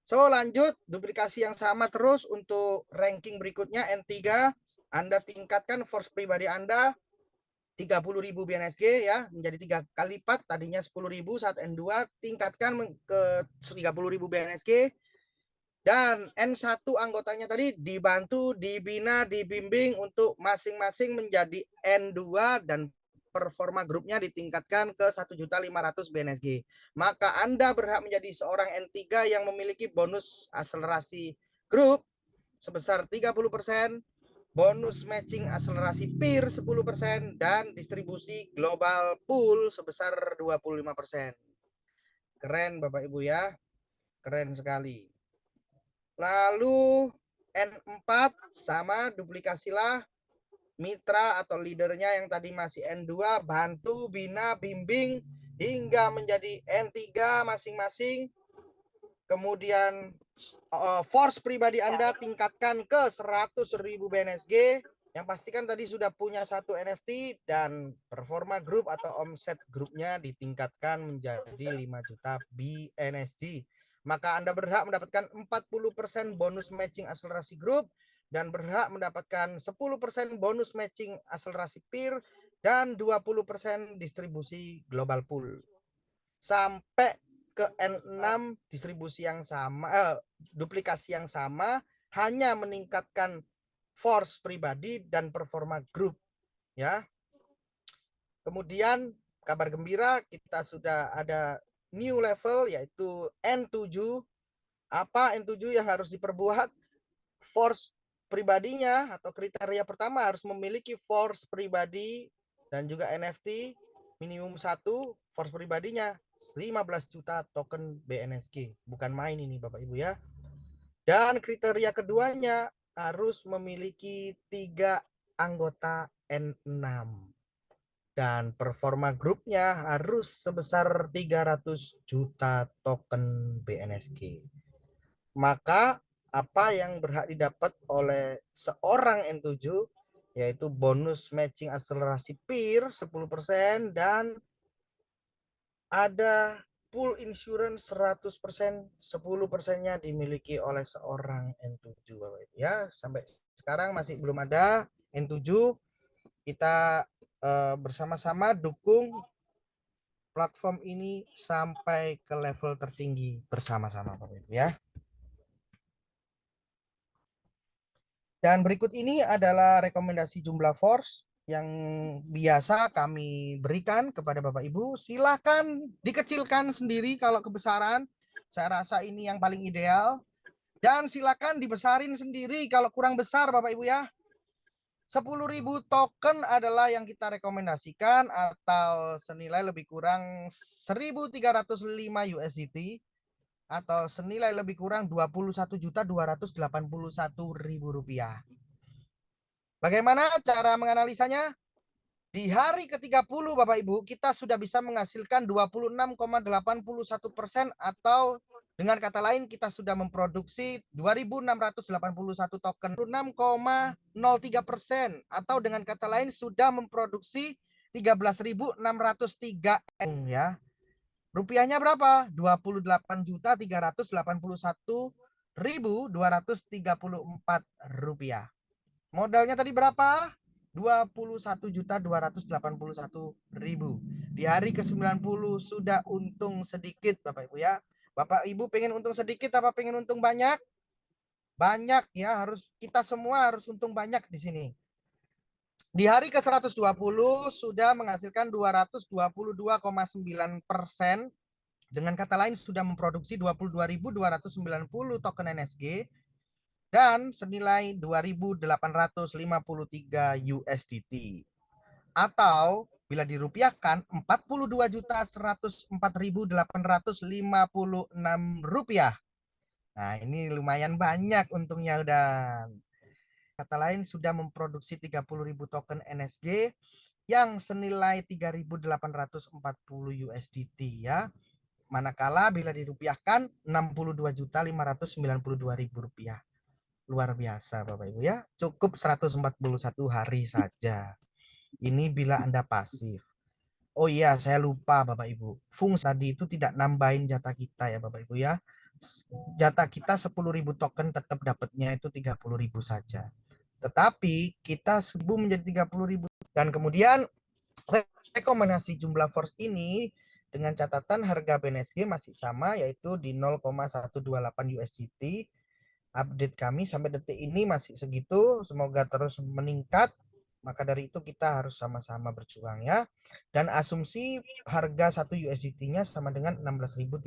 So lanjut, duplikasi yang sama terus untuk ranking berikutnya N3. Anda tingkatkan force pribadi Anda 30.000 BNSG ya, menjadi 3 kali lipat, tadinya 10.000 saat N2, tingkatkan ke 30.000 BNSG. Dan N1 anggotanya tadi dibantu, dibina, dibimbing untuk masing-masing menjadi N2 dan performa grupnya ditingkatkan ke 1.500.000 BNSG. Maka Anda berhak menjadi seorang N3 yang memiliki bonus akselerasi grup sebesar 30%, bonus matching akselerasi peer 10%, dan distribusi global pool sebesar 25%. Keren Bapak Ibu ya, keren sekali. Lalu N4 sama duplikasilah mitra atau leadernya yang tadi masih N2, bantu, bina, bimbing hingga menjadi N3 masing-masing. Kemudian force pribadi Anda tingkatkan ke 100.000 BNSG. Yang pastikan tadi sudah punya satu NFT dan performa grup atau omset grupnya ditingkatkan menjadi 5 juta BNSG. Maka Anda berhak mendapatkan 40% bonus matching akselerasi grup dan berhak mendapatkan 10% bonus matching akselerasi peer dan 20% distribusi global pool. Sampai ke N6 distribusi yang sama, duplikasi yang sama, hanya meningkatkan force pribadi dan performa grup ya. Kemudian kabar gembira, kita sudah ada new level yaitu N7. Apa N7 yang harus diperbuat? Force pribadinya atau kriteria pertama harus memiliki force pribadi dan juga NFT minimum 1, force pribadinya 15 juta token BNSG. Bukan main ini Bapak Ibu ya. Dan kriteria keduanya harus memiliki 3 anggota N6. Dan performa grupnya harus sebesar 300 juta token BNSG. Maka apa yang berhak didapat oleh seorang N7 yaitu bonus matching akselerasi peer 10% dan ada full insurance 100%, 10%-nya dimiliki oleh seorang N7 Bapak Ibu ya. Sampai sekarang masih belum ada N7. Kita bersama-sama dukung platform ini sampai ke level tertinggi bersama-sama Bapak Ibu ya. Dan berikut ini adalah rekomendasi jumlah force yang biasa kami berikan kepada Bapak Ibu. Silahkan dikecilkan sendiri kalau kebesaran. Saya rasa ini yang paling ideal. Dan silakan dibesarin sendiri kalau kurang besar Bapak Ibu ya. 10.000 token adalah yang kita rekomendasikan atau senilai lebih kurang 1.305 USDT atau senilai lebih kurang 21.281.000 rupiah. Bagaimana cara menganalisanya? Di hari ke-30 Bapak Ibu, kita sudah bisa menghasilkan 26,81% atau dengan kata lain kita sudah memproduksi 2.681 token 6,03% atau dengan kata lain sudah memproduksi 13.603 ya. Rupiahnya berapa? 28.381.234 rupiah. Modalnya tadi berapa? 21.281.000. Di hari ke-90 sudah untung sedikit Bapak Ibu ya. Bapak Ibu pengen untung sedikit apa pengen untung banyak? banyak ya, harus kita semua harus untung banyak di sini. Di hari ke-120 sudah menghasilkan 222,9%. Dengan kata lain sudah memproduksi 22.290 token NSG dan senilai 2.853 USDT. Atau bila dirupiahkan 42.104.856 rupiah. Nah, ini lumayan banyak untungnya udah. Kata lain sudah memproduksi 30.000 token NSG yang senilai 3.840 USDT ya. Manakala bila dirupiahkan 62.592.000 rupiah. Luar biasa Bapak Ibu ya. Cukup 141 hari saja. Ini bila Anda pasif. Oh iya, saya lupa Bapak Ibu. Fungsi tadi itu tidak nambahin jatah kita ya Bapak Ibu ya. Jatah kita 10.000 token tetap dapatnya itu 30.000 saja. Tetapi kita 1.000 menjadi 30.000 dan kemudian rekomendasi jumlah force ini dengan catatan harga BNSG masih sama yaitu di 0,128 USDT. Update kami sampai detik ini masih segitu, semoga terus meningkat. Maka dari itu kita harus sama-sama berjuang ya. Dan asumsi harga 1 USDT-nya sama dengan 16.300.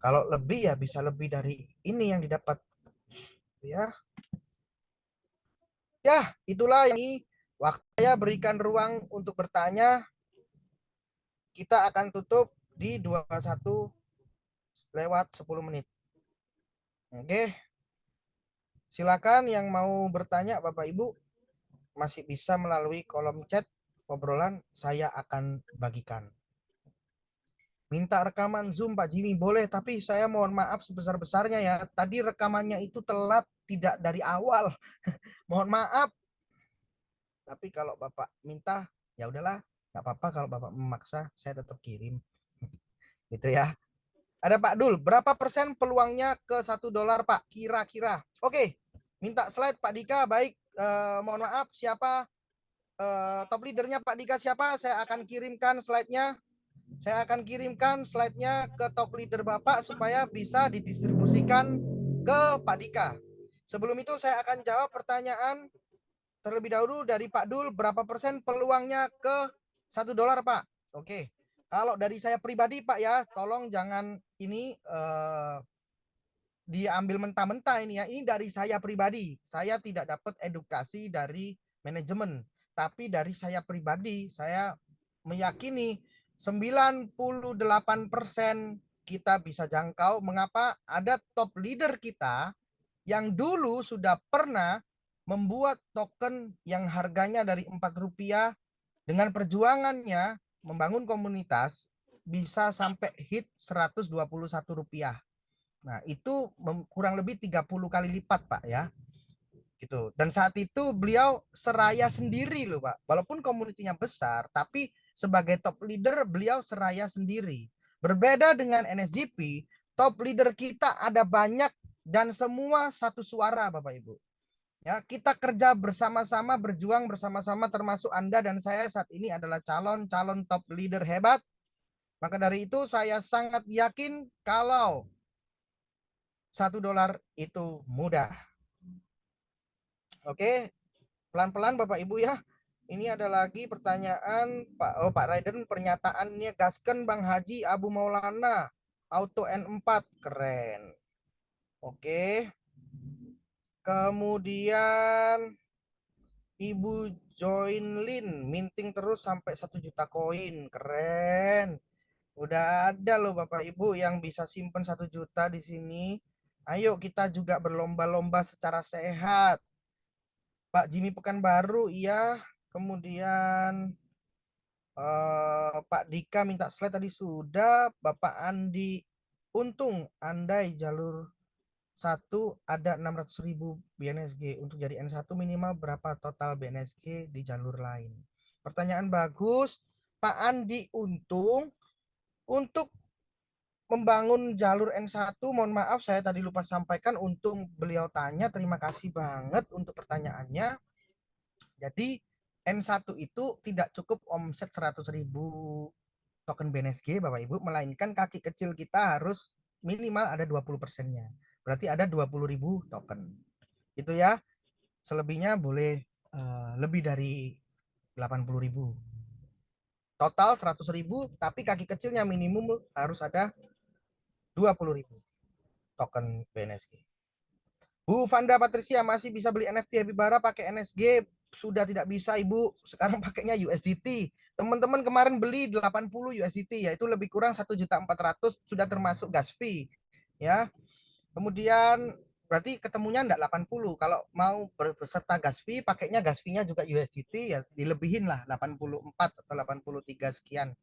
Kalau lebih ya bisa lebih dari ini yang didapat ya. Ya, itulah ini waktu saya berikan ruang untuk bertanya. Kita akan tutup di 21 lewat 10 menit. Oke. Silakan yang mau bertanya Bapak Ibu masih bisa melalui kolom chat obrolan saya akan bagikan. Minta rekaman Zoom Pak Jimmy boleh, tapi saya mohon maaf sebesar-besarnya ya. Tadi rekamannya itu telat, tidak dari awal. Mohon maaf. Tapi kalau Bapak minta, ya udahlah, nggak apa-apa kalau Bapak memaksa, saya tetap kirim. Gitu ya. Ada Pak Dul, berapa persen peluangnya ke $1 Pak? Kira-kira. Oke, minta slide Pak Dika. Baik, mohon maaf siapa top leadernya Pak Dika siapa? Saya akan kirimkan slide-nya. Saya akan kirimkan slide-nya ke top leader Bapak supaya bisa didistribusikan ke Pak Dika. Sebelum itu saya akan jawab pertanyaan terlebih dahulu dari Pak Dul, berapa persen peluangnya ke $1 Pak? Oke. Kalau dari saya pribadi Pak ya, tolong jangan ini diambil mentah-mentah ini ya. Ini dari saya pribadi. Saya tidak dapat edukasi dari manajemen, tapi dari saya pribadi saya meyakini 98% kita bisa jangkau. Mengapa? Ada top leader kita yang dulu sudah pernah membuat token yang harganya dari Rp4 dengan perjuangannya membangun komunitas bisa sampai hit Rp121. Nah, itu kurang lebih 30 kali lipat, Pak ya. Gitu. Dan saat itu beliau seraya sendiri loh, Pak. Walaupun komunitinya besar, tapi sebagai top leader beliau seraya sendiri. Berbeda dengan NSGP, top leader kita ada banyak dan semua satu suara, Bapak Ibu. Ya, kita kerja bersama-sama, berjuang bersama-sama termasuk Anda dan saya saat ini adalah calon-calon top leader hebat. Maka dari itu saya sangat yakin kalau $1 itu mudah. Oke, pelan-pelan Bapak Ibu ya. Ini ada lagi pertanyaan Pak Raiden, pernyataannya gasken Bang Haji Abu Maulana auto N4 keren. Oke. Kemudian Ibu Joinlin minting terus sampai 1 juta koin. Keren. Udah ada loh Bapak Ibu yang bisa simpen 1 juta di sini. Ayo kita juga berlomba-lomba secara sehat. Pak Jimmy Pekanbaru, iya. Kemudian Pak Dika minta slide tadi sudah. Bapak Andi untung andai jalur satu ada 600.000 BNSG. Untuk jadi N1 minimal berapa total BNSG di jalur lain? Pertanyaan bagus. Pak Andi untung untuk membangun jalur N1, mohon maaf saya tadi lupa sampaikan, untung beliau tanya, terima kasih banget untuk pertanyaannya. Jadi N1 itu tidak cukup omset 100.000 token BNSG Bapak Ibu, melainkan kaki kecil kita harus minimal ada 20%-nya. Berarti ada 20.000 token. Itu ya. Selebihnya boleh lebih dari 80.000. Total 100.000, tapi kaki kecilnya minimum harus ada 20.000 token BNSG. Bu Vanda Patricia masih bisa beli NFT Happy Bara pakai NSG? Sudah tidak bisa Ibu. Sekarang pakainya USDT. Teman-teman kemarin beli 80 USDT, yaitu lebih kurang 1.400.000, sudah termasuk gas fee. Ya. Kemudian berarti ketemunya enggak 80. Kalau mau berserta gas fee, pakainya gas fee-nya juga USDT, ya dilebihin lah 84 atau 83 sekian.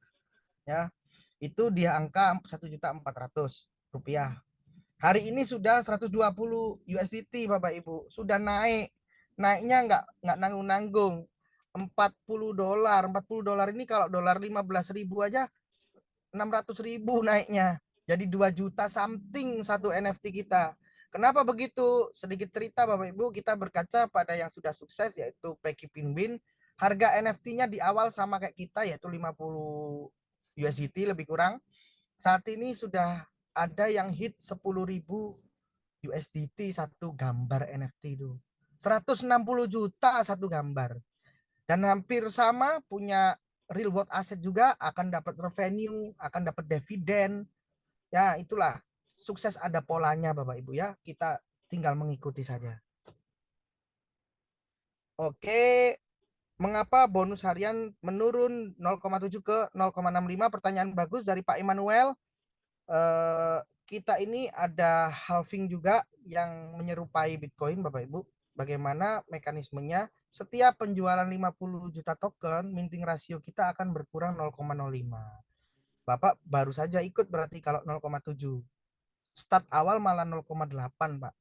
Ya. Itu dia angka 1.400.000 rupiah. Hari ini sudah 120 USDT Bapak Ibu, sudah naik. Naiknya nggak nanggung-nanggung. 40 dolar. 40 dolar ini kalau dolar 15.000 aja 600.000 naiknya. Jadi 2 juta something satu NFT kita. Kenapa begitu? Sedikit cerita Bapak Ibu, kita berkaca pada yang sudah sukses yaitu Peggy Penguin. Harga NFT-nya di awal sama kayak kita yaitu 50 USDT lebih kurang. Saat ini sudah ada yang hit 10.000 USDT satu gambar NFT itu. 160 juta satu gambar. Dan hampir sama punya real world asset juga, akan dapat revenue, akan dapat dividen. Ya, itulah sukses ada polanya Bapak Ibu ya. Kita tinggal mengikuti saja. Oke, mengapa bonus harian menurun 0,7 ke 0,65? Pertanyaan bagus dari Pak Immanuel. Kita ini ada halving juga yang menyerupai Bitcoin Bapak Ibu. Bagaimana mekanismenya? Setiap penjualan 50 juta token, minting rasio kita akan berkurang 0,05. Bapak baru saja ikut berarti kalau 0,7. Start awal malah 0,8 Pak.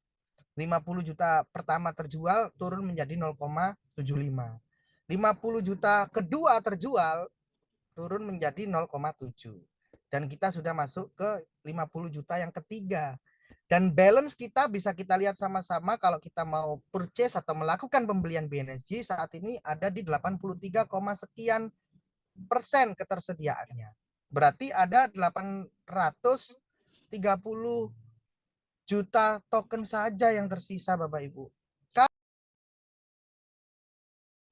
50 juta pertama terjual turun menjadi 0,75. 50 juta kedua terjual turun menjadi 0,7. Dan kita sudah masuk ke 50 juta yang ketiga. Dan balance kita bisa kita lihat sama-sama kalau kita mau purchase atau melakukan pembelian BNSG saat ini ada di 83, sekian persen ketersediaannya. Berarti ada 830 juta token saja yang tersisa Bapak Ibu.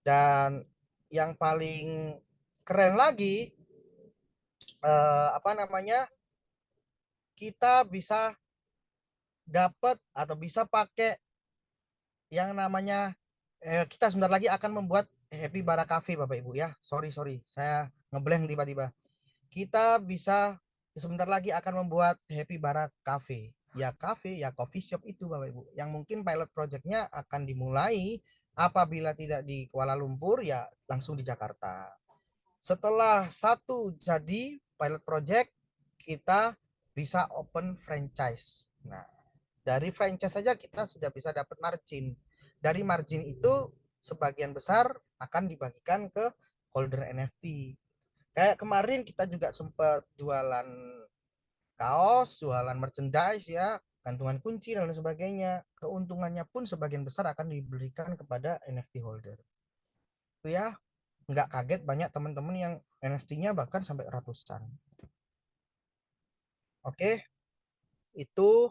Dan yang paling keren lagi apa namanya, kita bisa dapat atau bisa pakai yang namanya kita sebentar lagi akan membuat Happy Bara Cafe Bapak Ibu ya. Sorry saya ngeblank tiba-tiba. Kita bisa sebentar lagi akan membuat Happy Bara Cafe. Ya cafe, ya coffee shop itu Bapak Ibu. Yang mungkin pilot projectnya akan dimulai apabila tidak di Kuala Lumpur ya langsung di Jakarta. Setelah satu jadi pilot project, kita bisa open franchise. Nah, dari franchise saja kita sudah bisa dapat margin. Dari margin itu sebagian besar akan dibagikan ke holder NFT. Kayak kemarin kita juga sempat jualan kaos, jualan merchandise ya, gantungan kunci dan lain sebagainya. Keuntungannya pun sebagian besar akan diberikan kepada NFT holder. Itu ya, nggak kaget banyak teman-teman yang NFT-nya bahkan sampai ratusan. Oke, itu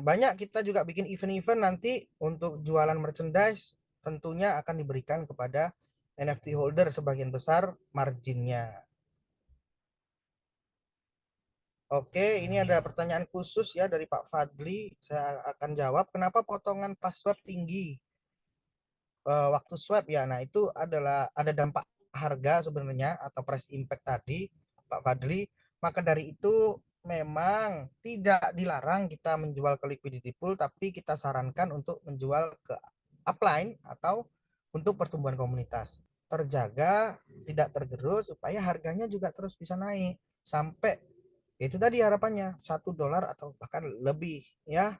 banyak kita juga bikin event-event nanti untuk jualan merchandise, tentunya akan diberikan kepada NFT holder sebagian besar marginnya. Oke, ini ada pertanyaan khusus ya dari Pak Fadli. Saya akan jawab, kenapa potongan pas swap tinggi waktu swap ya. Nah, itu adalah ada dampak harga sebenarnya atau price impact tadi, Pak Fadli. Maka dari itu memang tidak dilarang kita menjual ke liquidity pool, tapi kita sarankan untuk menjual ke upline atau untuk pertumbuhan komunitas. Terjaga, tidak tergerus supaya harganya juga terus bisa naik sampai itu tadi harapannya $1 atau bahkan lebih ya.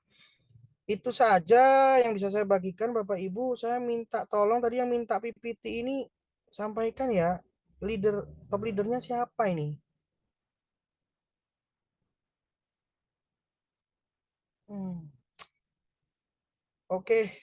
Itu saja yang bisa saya bagikan Bapak Ibu. Saya minta tolong tadi yang minta PPT ini sampaikan ya. Top leadernya siapa ini? Hmm. Oke,